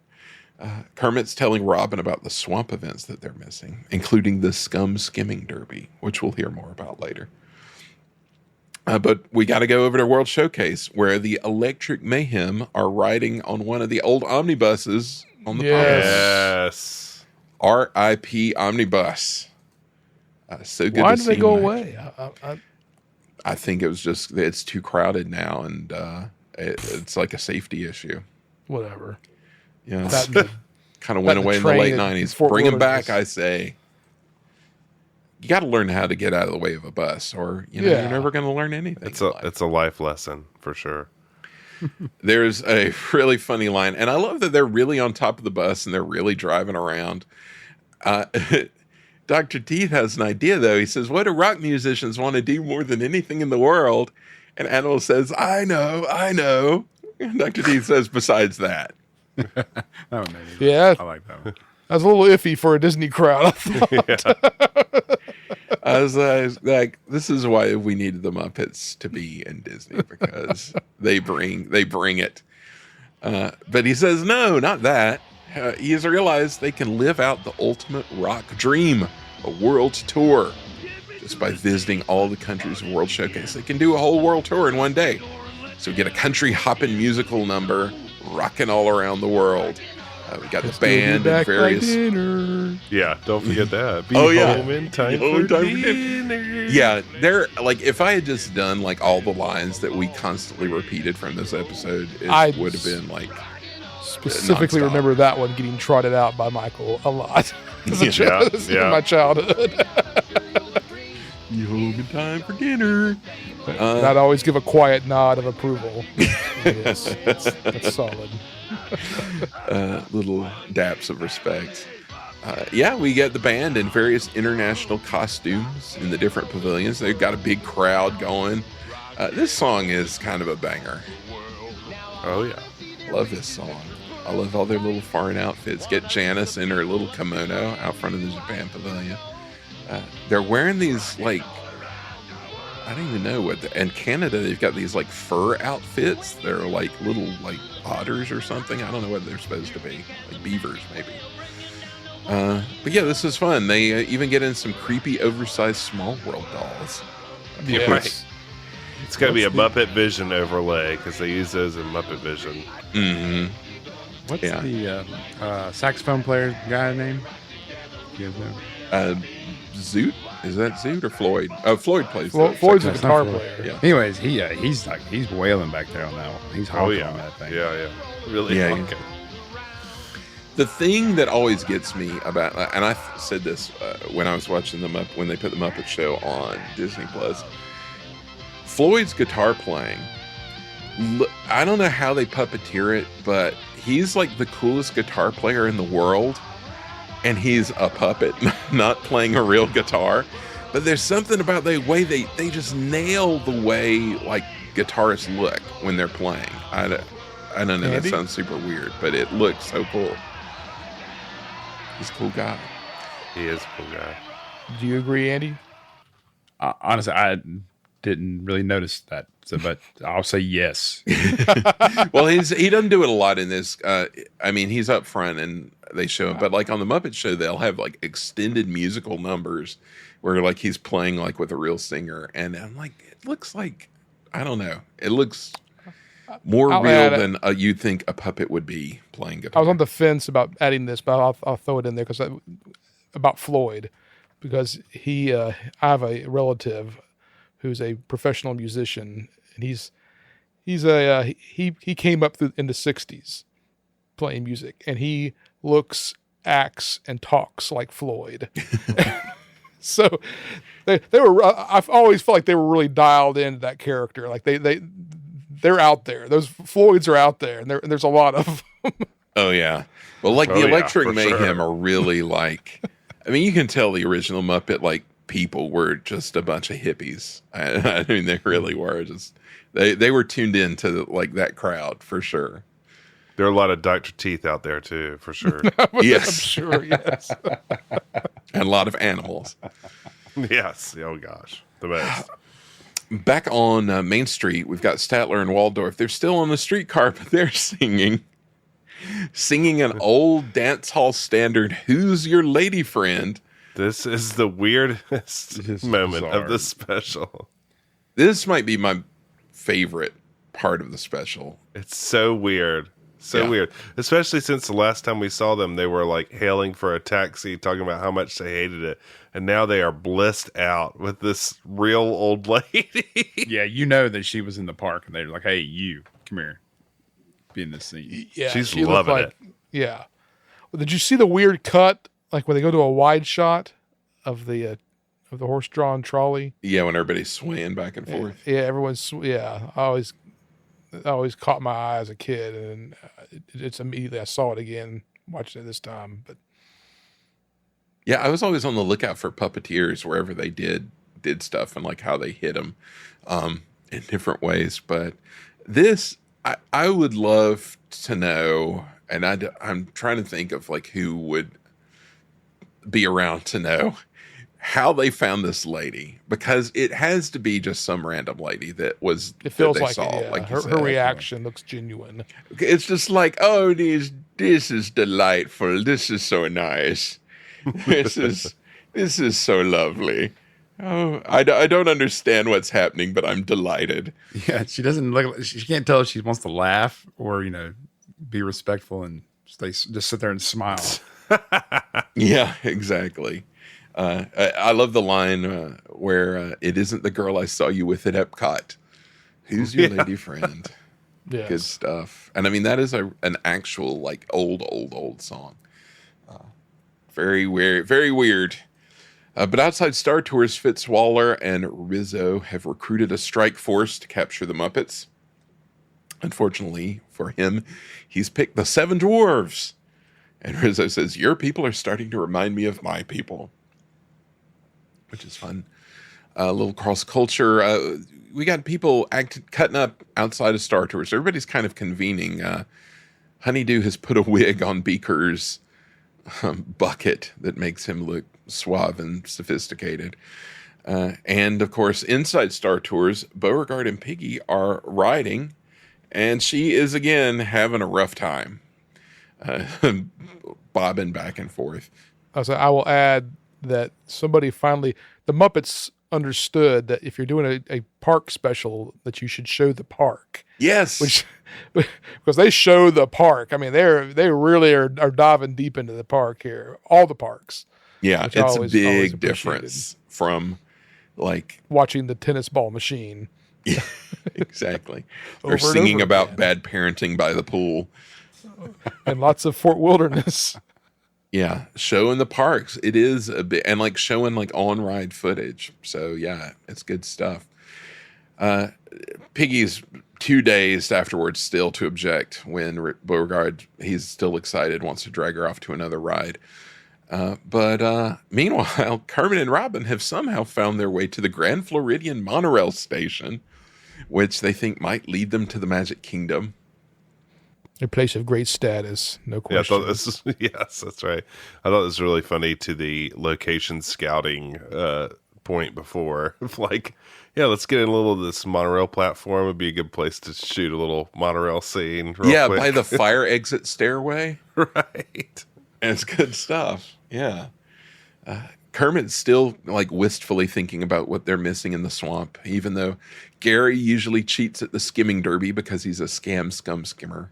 Kermit's telling Robin about the swamp events that they're missing, including the Scum Skimming Derby, which we'll hear more about later. But we got to go over to World Showcase, where the Electric Mayhem are riding on one of the old omnibuses on the promenade. Yes. R.I.P. Omnibus. So good. Why to did see they go him. away? I think it was just it's too crowded now, and it's like a safety issue. Whatever. Yeah, That kind of went away in the train late at '90s. Fort Bring them Wilderness. back, I say. You got to learn how to get out of the way of a bus, or you're never going to learn anything. It's a life lesson for sure. There's a really funny line, and I love that they're really on top of the bus and they're really driving around. Dr. Teeth has an idea, though. He says, what do rock musicians want to do more than anything in the world? And Animal says, I know. And Dr. Teeth says, besides that. That one made me laugh. Yeah. I like that one. That was a little iffy for a Disney crowd, I thought. I was like, this is why we needed the Muppets to be in Disney, because they bring it. But he says, no, not that. He has realized they can live out the ultimate rock dream, a world tour. Just by visiting all the countries of World Showcase, they can do a whole world tour in one day. So get a country hopping musical number, rocking all around the world. We got the band and various. Yeah, don't forget that. Be yeah. home in time Home for time for dinner. Yeah, they're like, if I had just done like all the lines that we constantly repeated from this episode, it would have been like Specifically nonstop. remember that one getting trotted out by Michael a lot. As a child, this is yeah. my childhood. You home in time for dinner. And I'd always give a quiet nod of approval. Yes, that's solid. Little daps of respect. We get the band in various international costumes in the different pavilions. They've got a big crowd going. This song is kind of a banger. Oh, yeah. Love this song. I love all their little foreign outfits. Get Janice in her little kimono out front of the Japan pavilion. They're wearing these, like, I don't even know what. In Canada, they've got these, like, fur outfits. They're, like, little, like, otters or something. I don't know what they're supposed to be. Like beavers, maybe. But yeah, this is fun. They even get in some creepy, oversized Small World dolls. Yes. It's got to be a Muppet Vision overlay because they use those in Muppet Vision. Mm-hmm. What's Yeah. the saxophone player guy name? You guys know? Zoot? Is that Zoot or Floyd? Oh, Floyd plays. Floyd's a That's guitar not Floyd. player. Yeah. Anyways, he's wailing back there on that one. He's Oh, honking yeah. on that thing. Yeah. Really Yeah, honking. The thing that always gets me about, and I said this when I was watching when they put the Muppet Show on Disney Plus, Floyd's guitar playing I don't know how they puppeteer it, but he's like the coolest guitar player in the world, and he's a puppet, not playing a real guitar. But there's something about the way they just nail the way like guitarists look when they're playing. I don't know. Andy? That sounds super weird, but it looks so cool. He's a cool guy. He is a cool guy. Do you agree, Andy? Honestly, I didn't really notice that. So, but I'll say yes. Well, he doesn't do it a lot in this. I mean, he's up front and they show him, but like on the Muppet Show, they'll have like extended musical numbers where like he's playing like with a real singer, and I'm like, it looks like, I don't know, it looks more real than you'd think a puppet would be playing guitar. I was on the fence about adding this, but I'll throw it in there about Floyd, because I have a relative who's a professional musician, and he came up in the '60s playing music, and he looks, acts, and talks like Floyd. So they were. I've always felt like they were really dialed into that character. Like they're out there. Those Floyds are out there, and there's a lot of them. Oh yeah. Well, like the Electric for Mayhem sure. are really like. I mean, you can tell the original Muppet like people were just a bunch of hippies. I mean, they really were just. They were tuned into like that crowd for sure. There are a lot of Dr. Teeth out there too, for sure. Yes. I'm sure. Yes. And a lot of animals. Yes. Oh gosh, the best. Back on Main Street, we've got Statler and Waldorf. They're still on the streetcar, but they're singing an old dance hall standard, "Who's Your Lady Friend?" This is the weirdest It is moment bizarre. of the special. This might be my favorite part of the special. It's so weird. So Yeah. weird. Especially since the last time we saw them, they were like hailing for a taxi, talking about how much they hated it. And now they are blissed out with this real old lady. Yeah, you know that she was in the park, and they're like, "Hey, you, come here, be in this scene." Yeah, She's she looked loving it. Yeah. Well, did you see the weird cut, like when they go to a wide shot of the horse-drawn trolley? Yeah, when everybody's swaying back and forth. Yeah, everyone's. Yeah, I always caught my eye as a kid, and it's immediately I saw it again watching it this time. But Yeah, I was always on the lookout for puppeteers wherever they did stuff and like how they hit them in different ways. But this, I would love to know, and I'm trying to think of like who would be around to know how they found this lady, because it has to be just some random lady that it feels that they like saw, it, yeah. like you her said. reaction looks genuine. It's just like, oh, this is delightful. This is so nice. This is so lovely. Oh, I don't understand what's happening, but I'm delighted. Yeah, she doesn't look. She can't tell if she wants to laugh or be respectful and just sit there and smile. Yeah, exactly. I love the line where it isn't the girl I saw you with at Epcot. Who's your lady friend? Yes. Good stuff. And I mean, that is an actual like old song. Very weird. Very weird. But outside Star Tours, Fitzwaller and Rizzo have recruited a strike force to capture the Muppets. Unfortunately for him, he's picked the Seven Dwarves. And Rizzo says, "Your people are starting to remind me of my people," which is fun. A little cross culture. We got people cutting up outside of Star Tours. Everybody's kind of convening. Honeydew has put a wig on Beaker's bucket that makes him look suave and sophisticated. And of course, inside Star Tours, Beauregard and Piggy are riding, and she is again having a rough time, bobbing back and forth. So I will add that the Muppets understood that if you're doing a park special, that you should show the park. Yes, Which, because they show the park. I mean, they really are diving deep into the park here, all the parks. yeah, which I it's always a big appreciated. difference from like Watching the tennis ball machine. yeah, exactly. Over They're and singing over about again. bad parenting by the pool. And lots of Fort Wilderness. Yeah, showing the parks. It is a bit, and like showing like on ride footage. So yeah, it's good stuff. Piggy's 2 days afterwards still to object when Beauregard, he's still excited, wants to drag her off to another ride. But meanwhile, Kermit and Robin have somehow found their way to the Grand Floridian monorail station, which they think might lead them to the Magic Kingdom. A place of great status, no Yeah, I question. thought this is, yes, that's right. I thought this was really funny to the location scouting point before. Like, yeah, let's get in a little of this monorail platform. Would be a good place to shoot a little monorail scene. Real quick. By the fire exit stairway. Right. And it's good stuff. Yeah. Kermit's still like wistfully thinking about what they're missing in the swamp, even though Gary usually cheats at the skimming derby because he's a scum skimmer,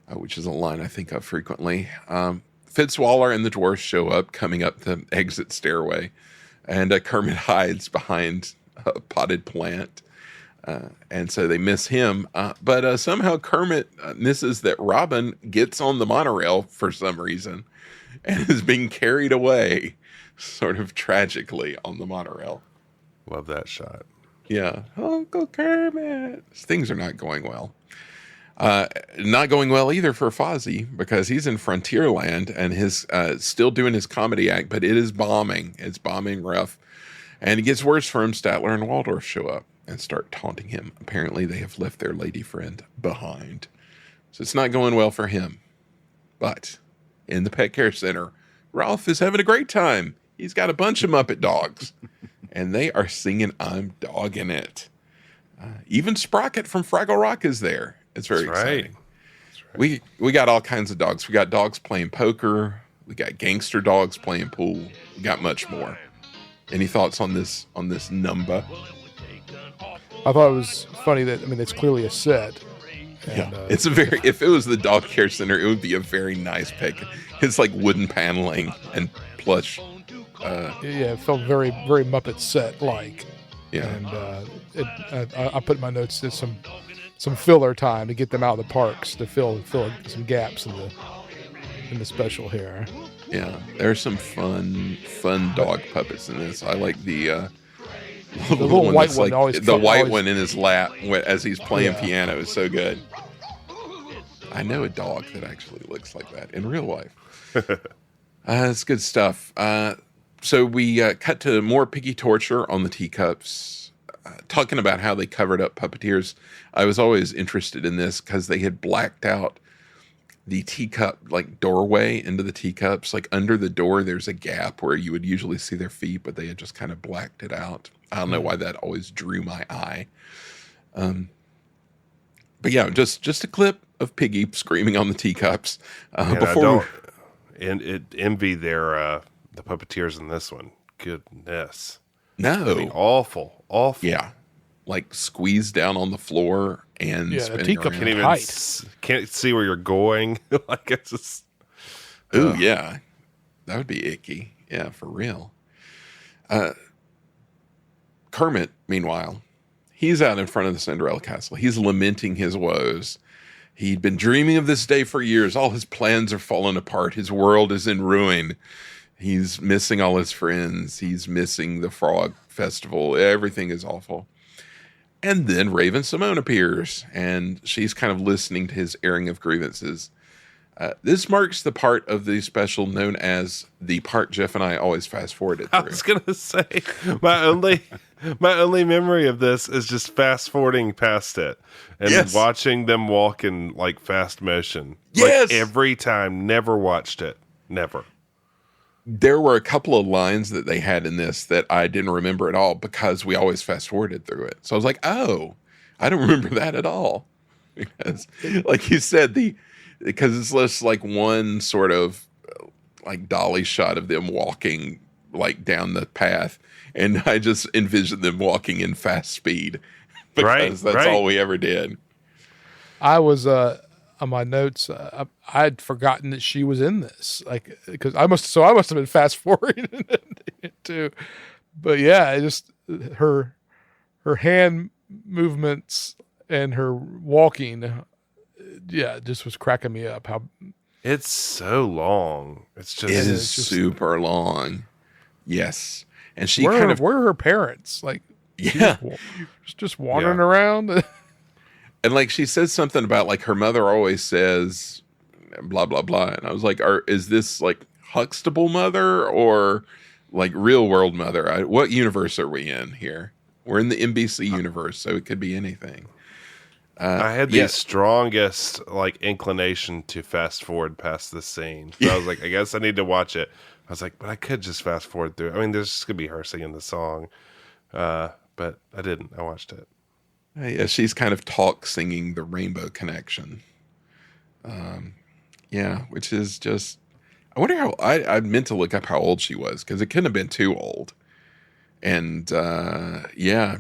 which is a line I think of frequently. Fitzwaller and the dwarfs show up, coming up the exit stairway, and Kermit hides behind a potted plant. And so they miss him. But somehow Kermit misses that Robin gets on the monorail for some reason and is being carried away sort of tragically on the monorail. Love that shot. Yeah. Uncle Kermit. Things are not going well. Not going well either for Fozzie because he's in Frontierland and his still doing his comedy act, but it is bombing. It's bombing rough. And it gets worse for him. Statler and Waldorf show up and start taunting him. Apparently they have left their lady friend behind. So it's not going well for him. But in the pet care center, Ralph is having a great time. He's got a bunch of Muppet dogs. And they are singing I'm Dogging It. Even Sprocket from Fraggle Rock is there. It's very exciting. Right. We got all kinds of dogs. We got dogs playing poker. We got gangster dogs playing pool. We got much more. Any thoughts on this number? I thought it was funny that, it's clearly a set. And, yeah, it's if it was the dog care center, it would be a very nice pick. It's like wooden paneling and plush. It felt very, very Muppet set-like. Yeah. And I put in my notes that some filler time to get them out of the parks to fill some gaps in the special here. Yeah, there's some fun dog puppets in this. I like the little white one. The white one in his lap as he's playing piano is so good. I know a dog that actually looks like that in real life. It's good stuff. So we cut to more piggy torture on the teacups, talking about how they covered up puppeteers. I was always interested in this because they had blacked out the teacup like doorway into the teacups. Like under the door, there's a gap where you would usually see their feet, but they had just kind of blacked it out. I don't know why that always drew my eye. But yeah, just a clip of Piggy screaming on the teacups. Envy their the puppeteers in this one. Goodness, no, awful. Yeah, like squeezed down on the floor and the teacup can't see where you're going. Like it's just. Ooh, yeah, that would be icky. Yeah, for real. Kermit, meanwhile, he's out in front of the Cinderella castle. He's lamenting his woes. He'd been dreaming of this day for years. All his plans are falling apart. His world is in ruin. He's missing all his friends. He's missing the Frog Festival. Everything is awful. And then Raven Simone appears, and she's kind of listening to his airing of grievances. This marks the part of the special known as the part Jeff and I always fast forwarded through. I was gonna say my only memory of this is just fast forwarding past it and watching them walk in like fast motion. Yes, like, every time. Never watched it. Never. There were a couple of lines that they had in this that I didn't remember at all because we always fast forwarded through it. So I was like, oh, I don't remember that at all. Because, like you said, because it's just like one sort of like dolly shot of them walking like down the path. And I just envisioned them walking in fast speed because that's all we ever did. I was, on my notes, I'd forgotten that she was in this, like, because I must have been fast forwarding it too. But yeah, just her hand movements and her walking, just was cracking me up. How it's so long. It is super long. Yes, and she where are her parents? Like, just wandering around. And like she says something about like her mother always says blah blah blah, and I was like, is this like Huxtable mother or like real world mother? What universe are we in here? We're in the NBC universe, so it could be anything. I had the strongest like inclination to fast forward past this scene. So I was like, I guess I need to watch it. I was like, but I could just fast forward through it. I mean, there's just gonna be her singing the song, but I didn't. I watched it. Yeah, she's kind of singing the Rainbow Connection. Which is just, I wonder how, I meant to look up how old she was, because it couldn't have been too old. And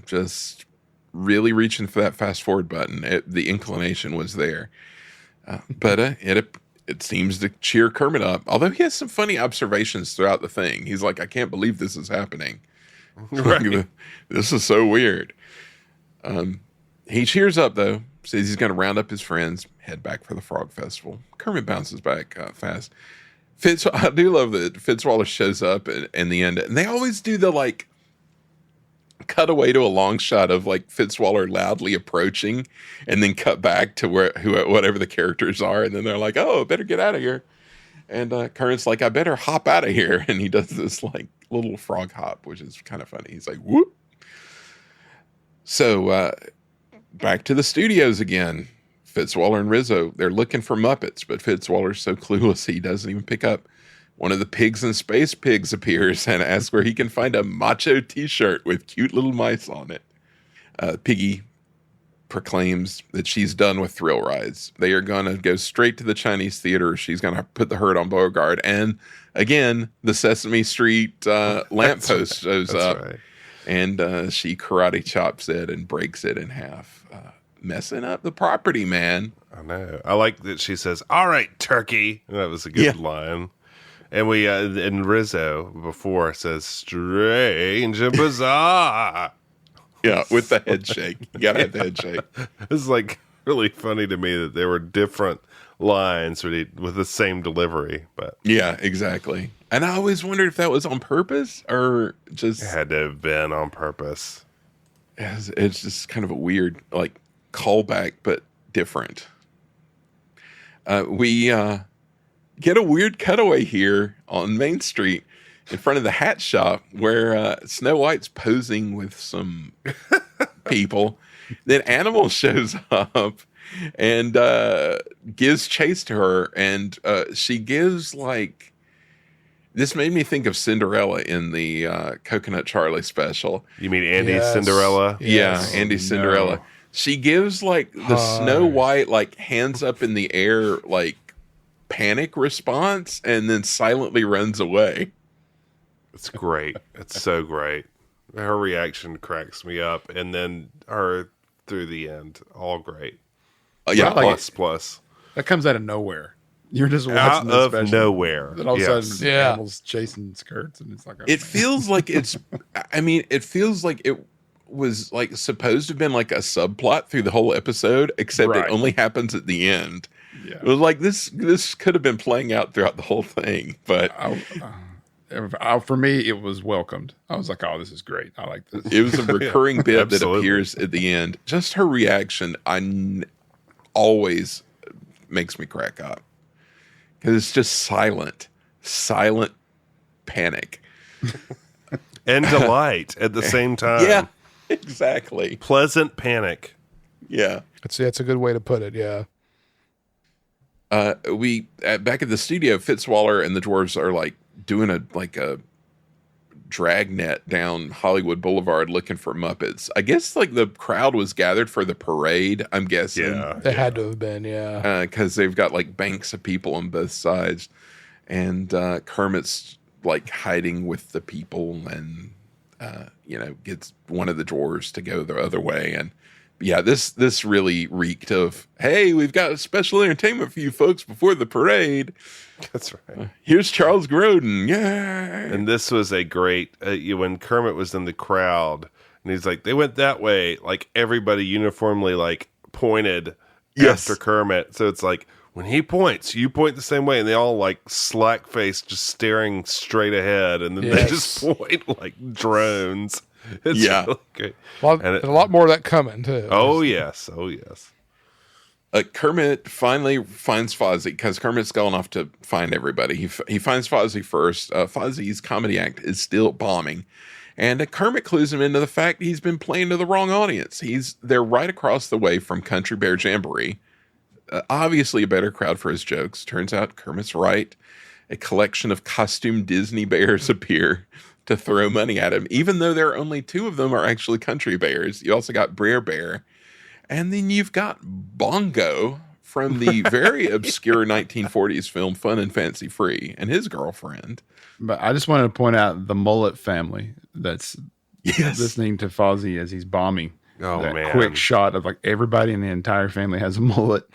just really reaching for that fast forward button. The inclination was there. But it seems to cheer Kermit up. Although he has some funny observations throughout the thing. He's like, I can't believe this is happening. Right. This is so weird. He cheers up, though, says he's going to round up his friends, head back for the Frog Festival. Kermit bounces back fast. I do love that Fitzwaller shows up in the end. And they always do the, like, cut away to a long shot of, like, Fitzwaller loudly approaching and then cut back to whatever the characters are. And then they're like, oh, better get out of here. And Kermit's like, I better hop out of here. And he does this, like, little frog hop, which is kind of funny. He's like, whoop. So, back to the studios again. Fitzwaller and Rizzo, they're looking for Muppets, but Fitzwaller's so clueless he doesn't even pick up. One of the pigs and space pigs appears and asks where he can find a macho t-shirt with cute little mice on it. Piggy proclaims that she's done with thrill rides. They are going to go straight to the Chinese theater. She's going to put the hurt on Beauregard. And again, the Sesame Street lamppost shows up. Right. And she karate chops it and breaks it in half. Messing up the property, man. I know. I like that she says, all right, turkey. That was a good line. And and Rizzo before says, strange and bizarre. Yeah, with the head shake. You gotta have the head shake. It's like really funny to me that there were different lines with the same delivery. But yeah, exactly. And I always wondered if that was on purpose or just... It had to have been on purpose. It's just kind of a weird, like, callback, but different. We get a weird cutaway here on Main Street in front of the hat shop where Snow White's posing with some people. Then Animal shows up and gives chase to her, and she gives, like, this made me think of Cinderella in the Coconut Charlie special. You mean Andy's Cinderella? Yes. Yeah, Andy's Cinderella. No. She gives, like, the Snow White, like, hands up in the air, like, panic response, and then silently runs away. It's great. It's so great. Her reaction cracks me up, and then her through the end, all great. Yeah, plus. That comes out of nowhere. You're just out watching of nowhere. Then all of a sudden, animals chasing skirts, and it's like... It feels like it's... I mean, it feels like it was like supposed to have been like a subplot through the whole episode, except it only happens at the end. Yeah. It was like this could have been playing out throughout the whole thing, but for me, it was welcomed. I was like, oh, this is great. I like this. It was a recurring bit that appears at the end. Just her reaction, always makes me crack up because it's just silent panic and delight at the same time. Yeah. Exactly. Pleasant panic. Yeah. That's a good way to put it. Yeah. We back at the studio, Fitzwaller and the dwarves are like doing a dragnet down Hollywood Boulevard looking for Muppets. I guess like the crowd was gathered for the parade, I'm guessing. Yeah. They had to have been, yeah. Because they've got like banks of people on both sides. And Kermit's like hiding with the people and gets one of the dwarves to go the other way. And yeah, this really reeked of, hey, we've got a special entertainment for you folks before the parade. That's right. Here's Charles Grodin. Yeah. And this was a great, when Kermit was in the crowd and he's like, they went that way. Like everybody uniformly like pointed after Kermit. So it's like, when he points, you point the same way, and they all like slack face, just staring straight ahead, and then they just point like drones. It's really great. And a lot more of that coming too. Oh yes. Kermit finally finds Fozzie because Kermit's going off to find everybody. He finds Fozzie first. Fozzie's comedy act is still bombing. And Kermit clues him into the fact he's been playing to the wrong audience. They're right across the way from Country Bear Jamboree. Obviously a better crowd for his jokes. Turns out Kermit's right. A collection of costume Disney bears appear to throw money at him, even though there are only 2 of them are actually country bears. You also got Brer Bear. And then you've got Bongo from the very obscure 1940s film Fun and Fancy Free and his girlfriend. But I just wanted to point out the mullet family that's listening to Fozzie as he's bombing. Oh, that man. quick shot of like everybody in the entire family has a mullet.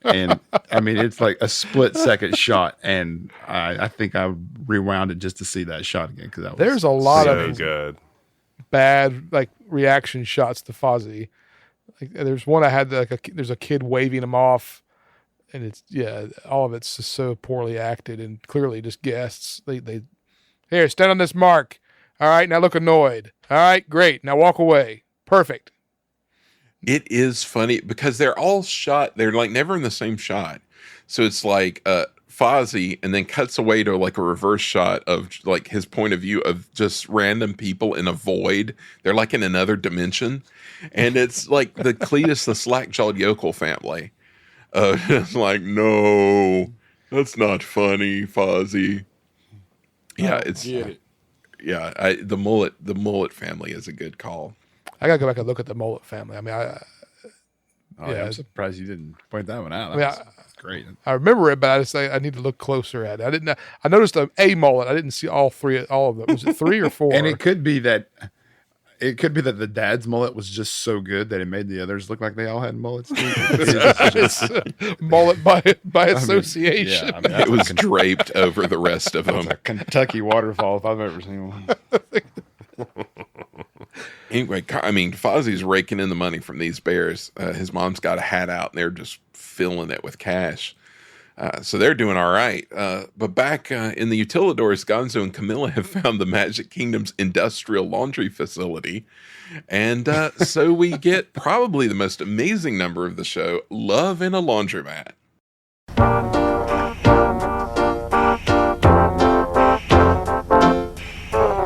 And I mean, it's like a split-second shot. And I think I rewound it just to see that shot again. Because there's a lot So of good. bad like reaction shots to Fozzie. Like, there's one I had there's a kid waving him off, and it's all of it's just so poorly acted and clearly just guests. They here, stand on this mark. All right, now look annoyed. All right, great. Now walk away. Perfect. It is funny because they're all shot. They're like never in the same shot. So it's like Fozzie and then cuts away to like a reverse shot of like his point of view of just random people in a void. They're like in another dimension. And it's like the Cletus, the slack-jawed yokel family. It's like, no, that's not funny, Fozzie. Yeah, the mullet family is a good call. I gotta go back and look at the mullet family. I mean, I'm surprised you didn't point that one out. I mean, That's great. I remember it, but I just say I need to look closer at it. I noticed a mullet. I didn't see all of them. Was it 3 or 4? And it could be that the dad's mullet was just so good that it made the others look like they all had mullets too. It's mullet by association. It was draped over the rest of them. a Kentucky waterfall if I've ever seen one. Anyway, I mean, Fozzie's raking in the money from these bears. His mom's got a hat out, and they're just filling it with cash. So they're doing all right. But back in the Utilidors, Gonzo and Camilla have found the Magic Kingdom's industrial laundry facility. And so we get probably the most amazing number of the show, Love in a Laundromat.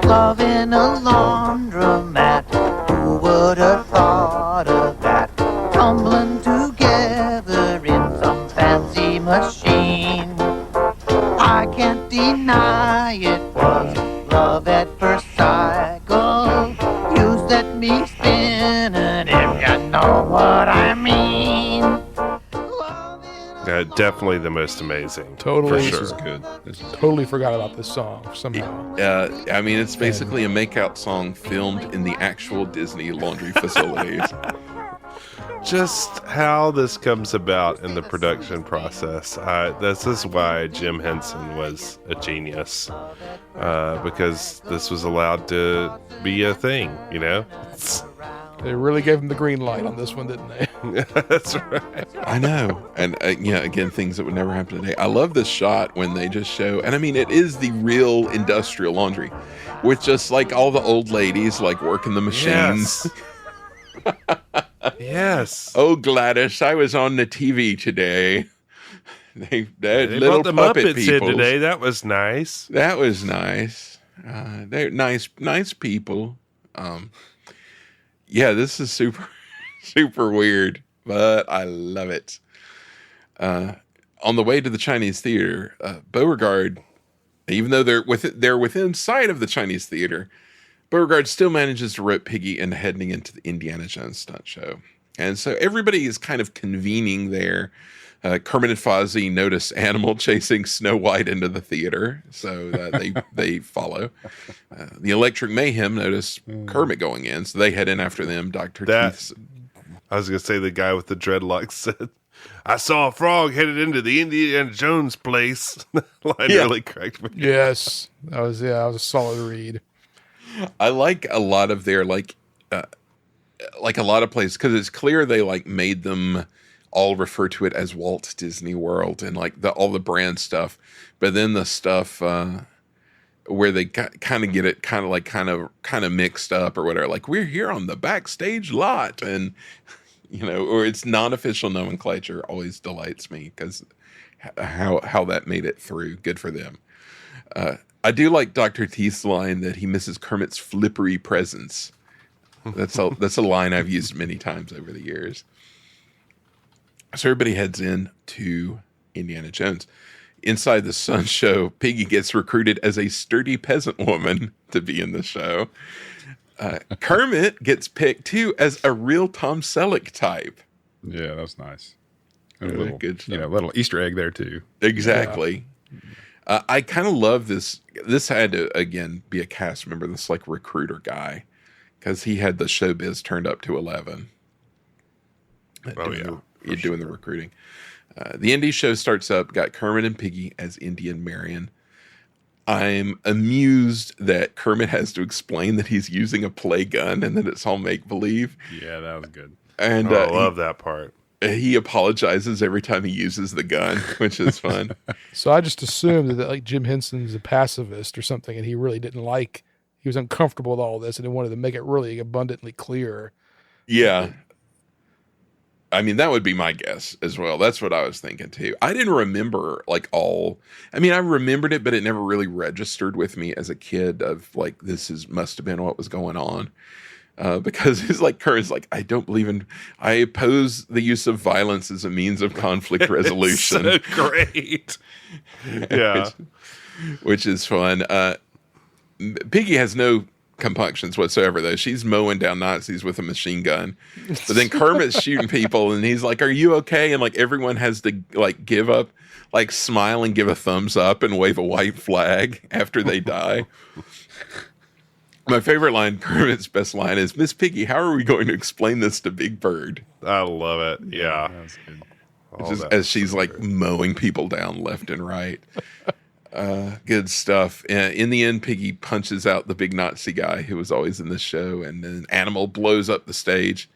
Love in a laundromat, who would have thought of that? Tumbling together in some fancy machine. I can't deny it was love at first cycle. You set me spinning, if you know what I mean. Definitely the most amazing. Totally. For This sure. is good. Totally forgot about this song somehow. I mean, it's basically a makeout song filmed in the actual Disney laundry facilities. Just how this comes about in the production process. This is why Jim Henson was a genius, because this was allowed to be a thing, you know? They really gave him the green light on this one, didn't they? That's right. I know. And, again, things that would never happen today. I love this shot when they just show, and I mean, it is the real industrial laundry with just like all the old ladies like working the machines. Yes. Yes. Oh, Gladys, I was on the TV today. They They brought the Muppets in today. That was nice. That was nice. They're nice people. Yeah, this is super, super weird, but I love it. On the way to the Chinese theater, Beauregard, even though they're within sight of the Chinese theater, Beauregard still manages to rope Piggy into heading into the Indiana Jones stunt show. And so everybody is kind of convening there. Kermit and Fozzie notice Animal chasing Snow White into the theater, so they follow. The Electric Mayhem notice Kermit going in, so they head in after them. Dr. Keith's. I was going to say the guy with the dreadlocks said, I saw a frog headed into the Indiana Jones place. Line really cracked me. Yes. That was a solid read. I like a lot of their like a lot of places because it's clear they like made them all refer to it as Walt Disney World and like all the brand stuff, but then the stuff where they kind of get it kind of mixed up or whatever. Like we're here on the backstage lot, and or its non-official nomenclature always delights me because how that made it through. Good for them. I do like Dr. Teeth's line that he misses Kermit's flippery presence. That's a line I've used many times over the years. So everybody heads in to Indiana Jones. Inside the Sun Show, Piggy gets recruited as a sturdy peasant woman to be in the show. Kermit gets picked, too, as a real Tom Selleck type. Yeah, that was nice. And a Yeah, little, good stuff. little Easter egg there, too. Exactly. Yeah. I kind of love this. This had to, again, be a cast member, this like recruiter guy, because he had the showbiz turned up to 11. You're doing the recruiting. The Indy show starts up, got Kermit and Piggy as Indy and Marion. I'm amused that Kermit has to explain that he's using a play gun and that it's all make-believe. Yeah, that was good. And I love that part. He apologizes every time he uses the gun, which is fun. So I just assumed that like Jim Henson's a pacifist or something, and he really he was uncomfortable with all this, and he wanted to make it really abundantly clear. Yeah. I mean, that would be my guess as well. That's what I was thinking too. I didn't remember I remembered it, but it never really registered with me as a kid of like, must have been what was going on. Because it's like, Kermit's like, I oppose the use of violence as a means of conflict resolution. So great. Yeah. which is fun. Piggy has no compunctions whatsoever, though. She's mowing down Nazis with a machine gun. But then Kermit's shooting people, and he's like, "Are you okay?" And like everyone has to like give up, like smile and give a thumbs up and wave a white flag after they die. My favorite line, Kermit's best line, is, "Miss Piggy, how are we going to explain this to Big Bird?" I love it. Yeah. That was good. Just as she's like mowing people down left and right. Good stuff. In the end, Piggy punches out the big Nazi guy who was always in the show, and then Animal blows up the stage.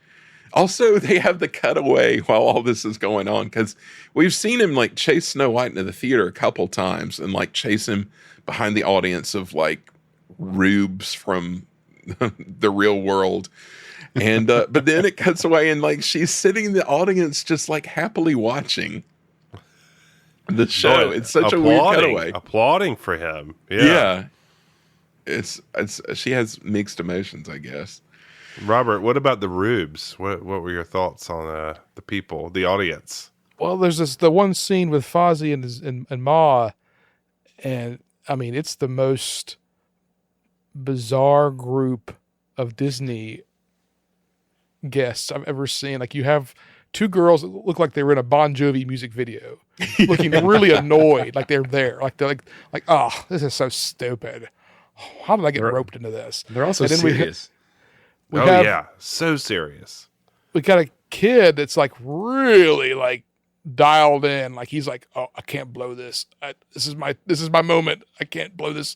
Also, they have the cutaway while all this is going on, because we've seen him like chase Snow White into the theater a couple times and like chase him behind the audience of like rubes from the real world. And but then it cuts away and like she's sitting in the audience just like happily watching the show. It's such a weird cutaway. Applauding for him. Yeah. It's she has mixed emotions, I guess. Robert, what about the rubes? What were your thoughts on the people, the audience? Well, there's the one scene with Fozzie and Ma, and I mean it's the most bizarre group of Disney guests I've ever seen. Like you have two girls that look like they were in a Bon Jovi music video, looking really annoyed, like they're there, like they're like, oh, this is so stupid. How did I get roped into this? They're also And then serious. So serious. We got a kid that's like really like dialed in, like he's like, oh, I can't blow this. This is my moment. I can't blow this.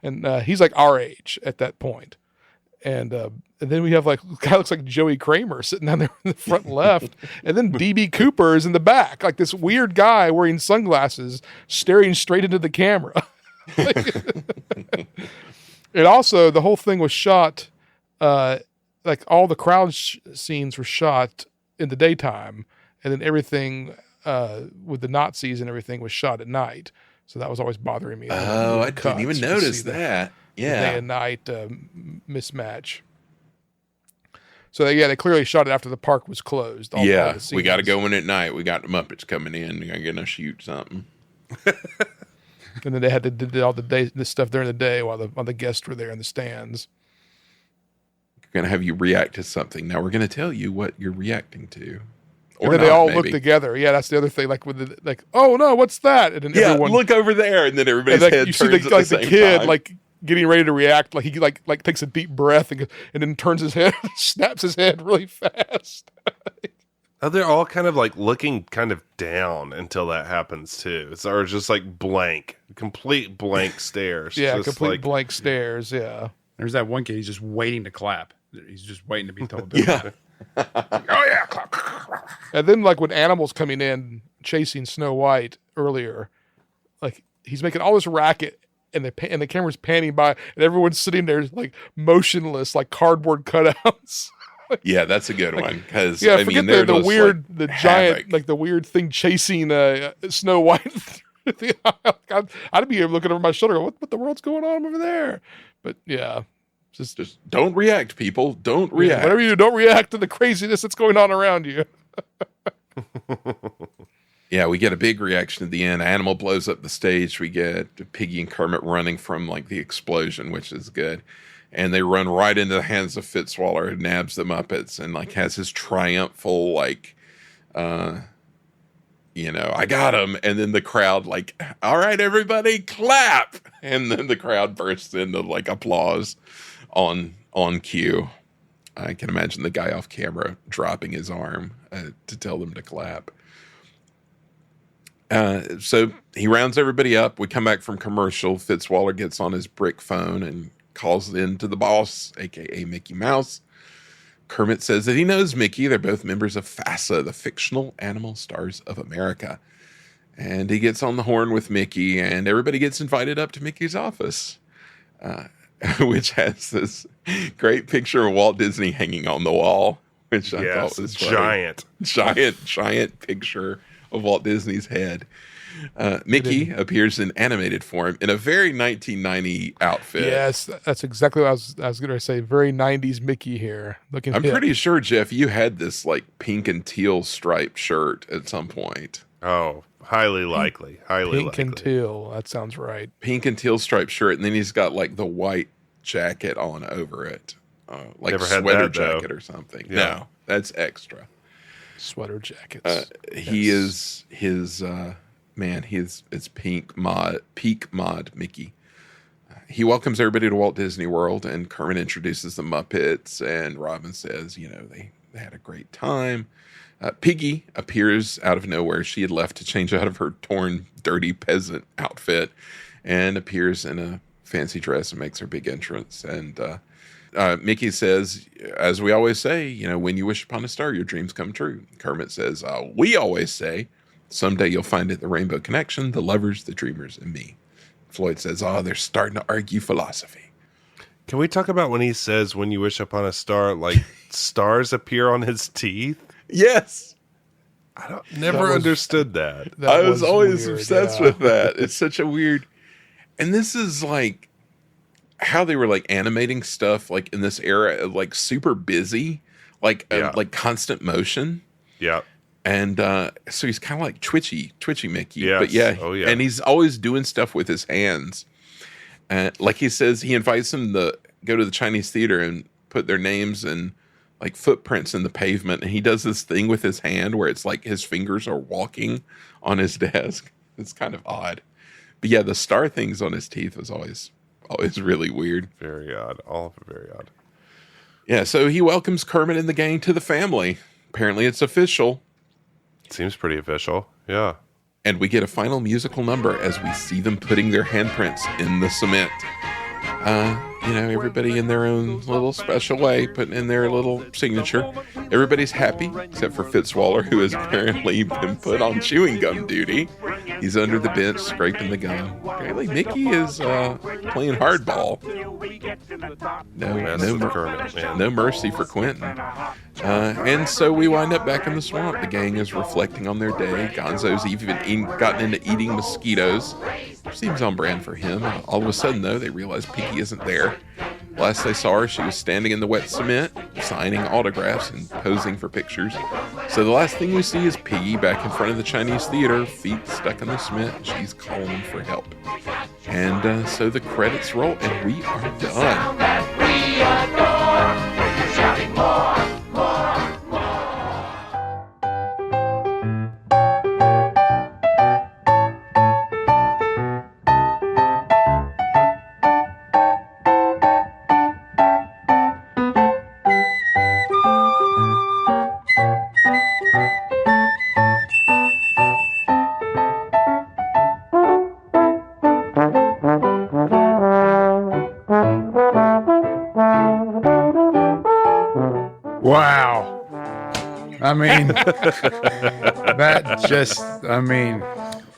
And he's like our age at that point. And then we have like a guy looks like Joey Kramer sitting down there in the front left, and then DB Cooper is in the back, like this weird guy wearing sunglasses, staring straight into the camera. And also, the whole thing was shot, like all the crowd scenes were shot in the daytime, and then everything with the Nazis and everything was shot at night. So that was always bothering me. Oh, I didn't even notice that. Yeah. Day and night mismatch. So they clearly shot it after the park was closed. All the we got to go in at night. We got the Muppets coming in. We're going to shoot something. And then they had to do all this stuff during the day while the guests were there in the stands. We're going to have you react to something. Now we're going to tell you what you're reacting to. And then they all look together. Yeah, that's the other thing. Like oh no, what's that? And then everyone look over there, and then everybody's head turns at the same kid time. like getting ready to react, like he like takes a deep breath and then turns his head, snaps his head really fast. Oh, they're all kind of like looking kind of down until that happens too. Or just like complete blank stares. Yeah, just complete like, blank stares. Yeah. There's that one kid. He's just waiting to clap. He's just waiting to be told to. Yeah. Oh yeah. And then like when Animal's coming in chasing Snow White earlier, like he's making all this racket. And the camera's panning by, and everyone's sitting there like motionless, like cardboard cutouts. Yeah, that's a good one because Yeah, I forget mean they're the just, weird, like, the giant, havoc. like the weird thing chasing Snow White. Through the aisle. I'd be here looking over my shoulder, going, what the world's going on over there? But yeah, just Don't react, people. Don't yeah, react. whatever you do, don't react to the craziness that's going on around you. Yeah, we get a big reaction at the end. Animal blows up the stage. We get Piggy and Kermit running from like the explosion, which is good. And they run right into the hands of Fitzwaller, who nabs the Muppets and like has his triumphal like, I got him. And then the crowd like, all right, everybody, clap. And then the crowd bursts into like applause on cue. I can imagine the guy off camera dropping his arm to tell them to clap. So he rounds everybody up. We come back from commercial. Fitzwaller gets on his brick phone and calls in to the boss, aka Mickey Mouse. Kermit says that he knows Mickey. They're both members of FASA, the Fictional Animal Stars of America. And he gets on the horn with Mickey, and everybody gets invited up to Mickey's office, which has this great picture of Walt Disney hanging on the wall, which I thought was funny. Giant picture of Walt Disney's head. Mickey appears in animated form in a very 1990 outfit. Yes, that's exactly what I was going to say. Very 90s Mickey here. I'm pretty sure, Jeff, you had this like pink and teal striped shirt at some point. Oh, highly likely. Pink and teal. That sounds right. Pink and teal striped shirt, and then he's got like the white jacket on over it, like Never a had sweater that, though. jacket or something. Yeah. No, that's extra. Sweater jackets. He is his it's peak mod Mickey. He welcomes everybody to Walt Disney World, and Kermit introduces the Muppets, and Robin says, they had a great time. Piggy appears out of nowhere. She had left to change out of her torn, dirty peasant outfit and appears in a fancy dress and makes her big entrance. And Mickey says, as we always say, when you wish upon a star, your dreams come true. Kermit says, we always say, someday you'll find it the Rainbow Connection, the lovers, the dreamers, and me. Floyd says, they're starting to argue philosophy. Can we talk about when he says, when you wish upon a star, like stars appear on his teeth? Yes. Never understood that. I was always weird, obsessed with that. It's such a weird, and this is like how they were like animating stuff like in this era, like super busy, like constant motion. Yeah. And so he's kind of like twitchy Mickey. Yes. But yeah, Oh, yeah. And he's always doing stuff with his hands. Like he says, he invites them to go to the Chinese theater and put their names and like footprints in the pavement. And he does this thing with his hand where it's like his fingers are walking on his desk. It's kind of odd. But yeah, the star things on his teeth was always really weird. Very odd. All of it very odd. Yeah, so he welcomes Kermit and the gang to the family. Apparently it's official. Seems pretty official. Yeah. And we get a final musical number as we see them putting their handprints in the cement. Everybody in their own little special way, putting in their little signature. Everybody's happy, except for Fitzwaller, who has apparently been put on chewing gum duty. He's under the bench, scraping the gum. Apparently, Mickey is playing hardball. No mercy for Quentin. And so we wind up back in the swamp. The gang is reflecting on their day. Gonzo's even gotten into eating mosquitoes. Seems on brand for him. All of a sudden, though, they realize Piggy isn't there. Last they saw her, she was standing in the wet cement, signing autographs and posing for pictures. So the last thing we see is Piggy back in front of the Chinese theater, feet stuck in the cement, and she's calling for help. And so the credits roll, and we are done. Wow. I mean,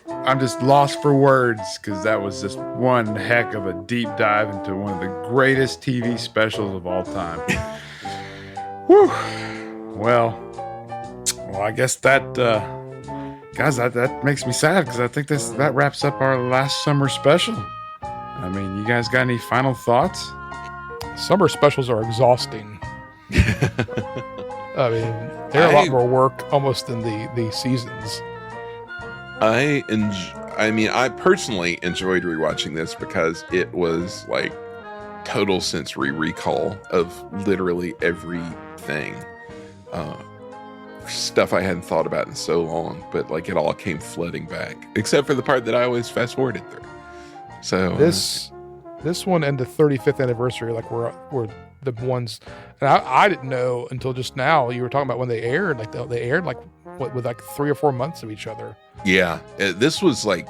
I'm just lost for words because that was just one heck of a deep dive into one of the greatest TV specials of all time. Whew. Well, I guess that, guys, that makes me sad because I think that wraps up our last summer special. I mean, you guys got any final thoughts? Summer specials are exhausting. I mean, they're a lot more work almost than the seasons. I personally enjoyed rewatching this because it was like total sensory recall of literally everything. Stuff I hadn't thought about in so long, but like it all came flooding back, except for the part that I always fast forwarded through. So this one and the 35th anniversary, like were the ones, and I didn't know until just now. You were talking about when they aired, like they aired like what, with like 3 or 4 months of each other. Yeah, this was like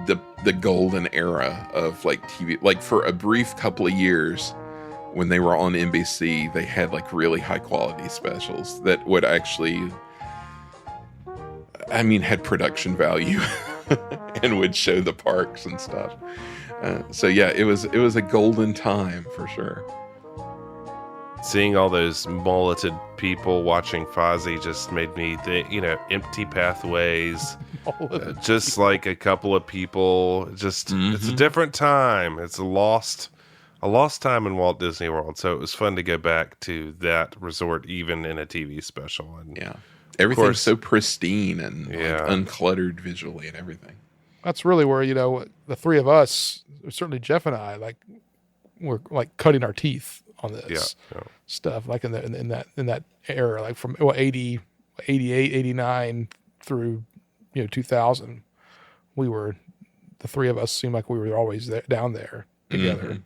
the golden era of like TV. Like for a brief couple of years, when they were on NBC, they had like really high quality specials that would actually, I mean, had production value and would show the parks and stuff. So yeah, it was a golden time for sure. Seeing all those mulleted people watching Fozzie just made me think, empty pathways, just like a couple of people. Just It's a different time. It's a lost time in Walt Disney World. So it was fun to go back to that resort, even in a TV special. And yeah, everything's so pristine and like, uncluttered visually and everything. That's really where the three of us, certainly Jeff and I, like we're like cutting our teeth on this stuff, like in that era, like from 80, 88, 89 through 2000. We were, the three of us seemed like we were always down there together.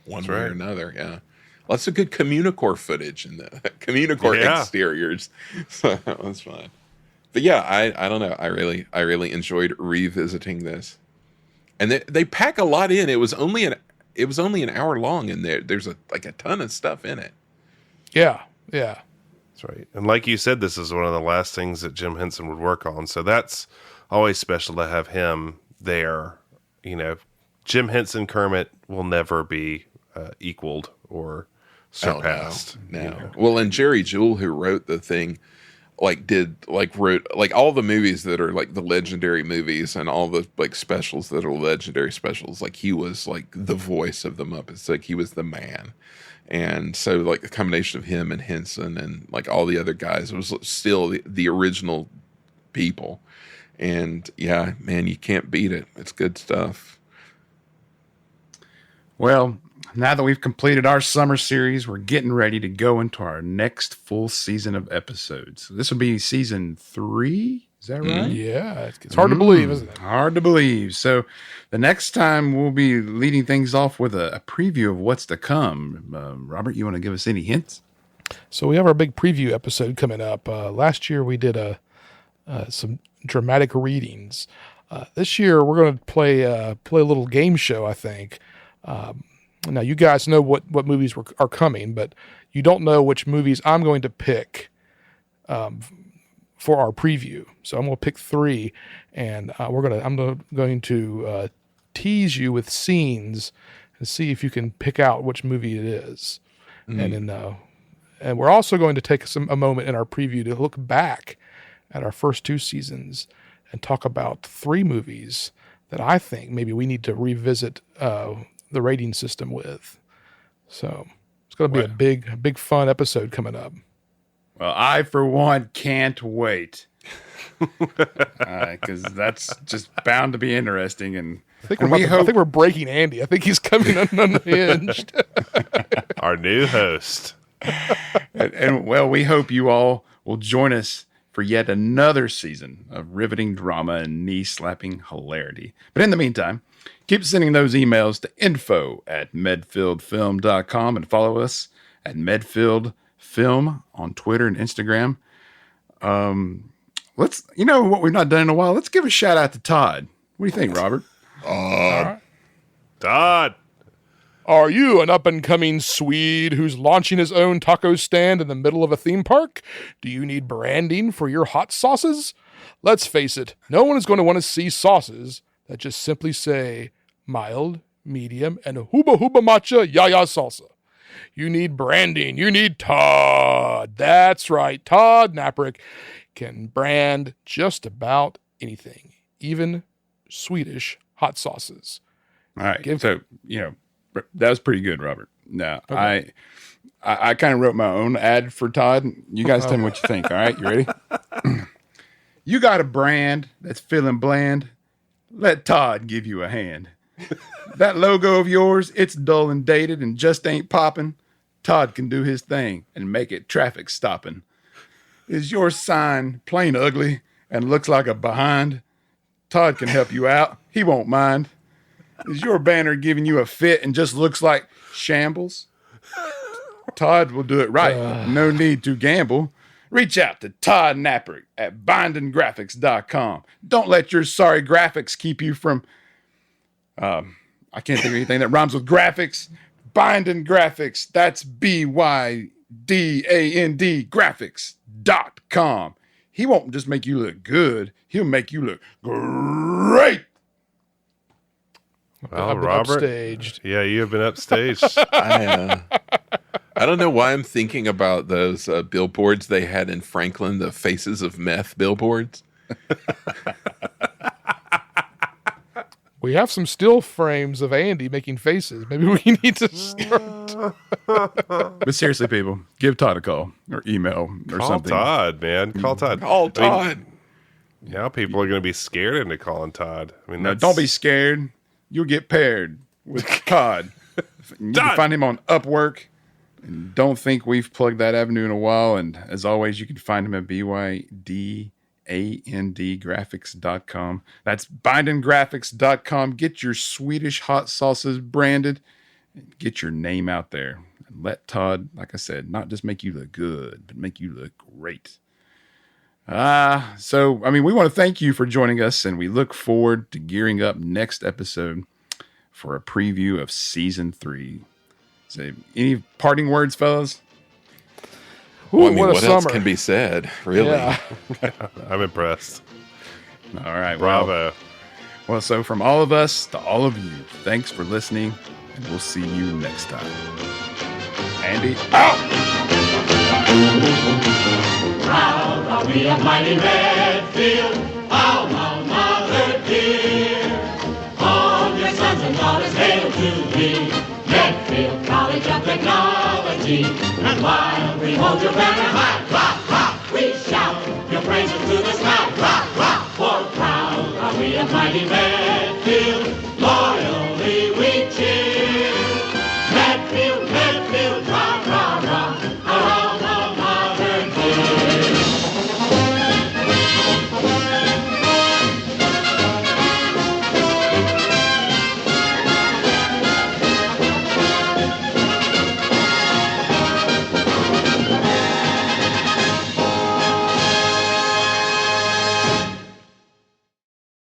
One way or another, yeah. Lots of good Communicore footage in the Communicore exteriors. So that was fun. But yeah, I don't know. I really enjoyed revisiting this, and they pack a lot in. It was only an hour long, and there's a ton of stuff in it. Yeah. That's right. And like you said, this is one of the last things that Jim Henson would work on. So that's always special to have him there. Jim Henson Kermit will never be equaled or surpassed. No. Well, and Jerry Jewell, who wrote the thing, wrote all the movies that are like the legendary movies and all the like specials that are legendary specials. Like he was like the voice of the Muppets. Like he was the man. And so like the combination of him and Henson and like all the other guys, it was still the original people. And yeah, man, you can't beat it. It's good stuff. Well, now that we've completed our summer series, we're getting ready to go into our next full season of episodes. This will be season 3. Is that right? Yeah. It's hard to believe, isn't it? Hard to believe. So the next time we'll be leading things off with a preview of what's to come. Robert, you want to give us any hints? So we have our big preview episode coming up. Last year we did some dramatic readings. This year we're going to play a little game show, I think. Now you guys know what movies are coming, but you don't know which movies I'm going to pick for our preview. So I'm going to pick 3, and I'm going to tease you with scenes and see if you can pick out which movie it is. And we're also going to take a moment in our preview to look back at our first 2 seasons and talk about 3 movies that I think maybe we need to revisit the rating system with. So it's going to be a big fun episode coming up. Well, I, for one, can't wait. Because that's just bound to be interesting. And I think we're breaking Andy. I think he's coming unhinged. Our new host. and we hope you all will join us for yet another season of riveting drama and knee-slapping hilarity. But in the meantime, keep sending those emails to info@medfieldfilm.com and follow us at medfieldfilm on Twitter and Instagram. Let's, what we've not done in a while, let's give a shout out to Todd. What do you think, Robert? Todd. Are you an up-and-coming Swede who's launching his own taco stand in the middle of a theme park? Do you need branding for your hot sauces? Let's face it, no one is going to want to see sauces that just simply say mild, medium, and huba huba matcha yaya salsa. You need branding. You need Todd. That's right. Todd Naprick can brand just about anything, even Swedish hot sauces. All right. So, that was pretty good, Robert. Now, okay. I kind of wrote my own ad for Todd. You guys tell me what you think. All right. You ready? You got a brand that's feeling bland. Let Todd give you a hand. That logo of yours, it's dull and dated and just ain't popping. Todd can do his thing and make it traffic stopping. Is your sign plain ugly and looks like a behind? Todd can help you out. He won't mind. Is your banner giving you a fit and just looks like shambles? Todd will do it right. No need to gamble. Reach out to Todd Naprick at bindinggraphics.com. Don't let your sorry graphics keep you from... I can't think of anything that rhymes with graphics. Binding Graphics. That's BYDAND graphics.com. He won't just make you look good. He'll make you look great. Well, Robert, upstaged. Yeah, you have been upstaged. I don't know why I'm thinking about those billboards they had in Franklin, the Faces of Meth billboards. We have some still frames of Andy making faces. Maybe we need to start. But seriously, people, give Todd a call or email or Call something. Todd, man. Call Todd. Call Todd. Now people are going to be scared into calling Todd. I mean, No, don't be scared. You'll get paired with Todd. You can find him on Upwork. And don't think we've plugged that avenue in a while. And as always, you can find him at BYDANDgraphics.com. That's bindinggraphics.com. Get your Swedish hot sauces branded. And get your name out there. And let Todd, like I said, not just make you look good, but make you look great. We want to thank you for joining us, and we look forward to gearing up next episode for a preview of season 3. So, any parting words, fellas? Well, I mean, what else can be said, really? Yeah. I'm impressed. All right. Bravo. Well, so from all of us to all of you, thanks for listening, and we'll see you next time. Andy, out! Proud are we of mighty Redfield, alma mater dear. All your sons and daughters hail to thee, Redfield College of Technology. And while we hold your banner high, rock, rock, we shout your praises to the sky, rock, rock. For proud are we of mighty Redfield, loyally we cheer. Redfield, Redfield,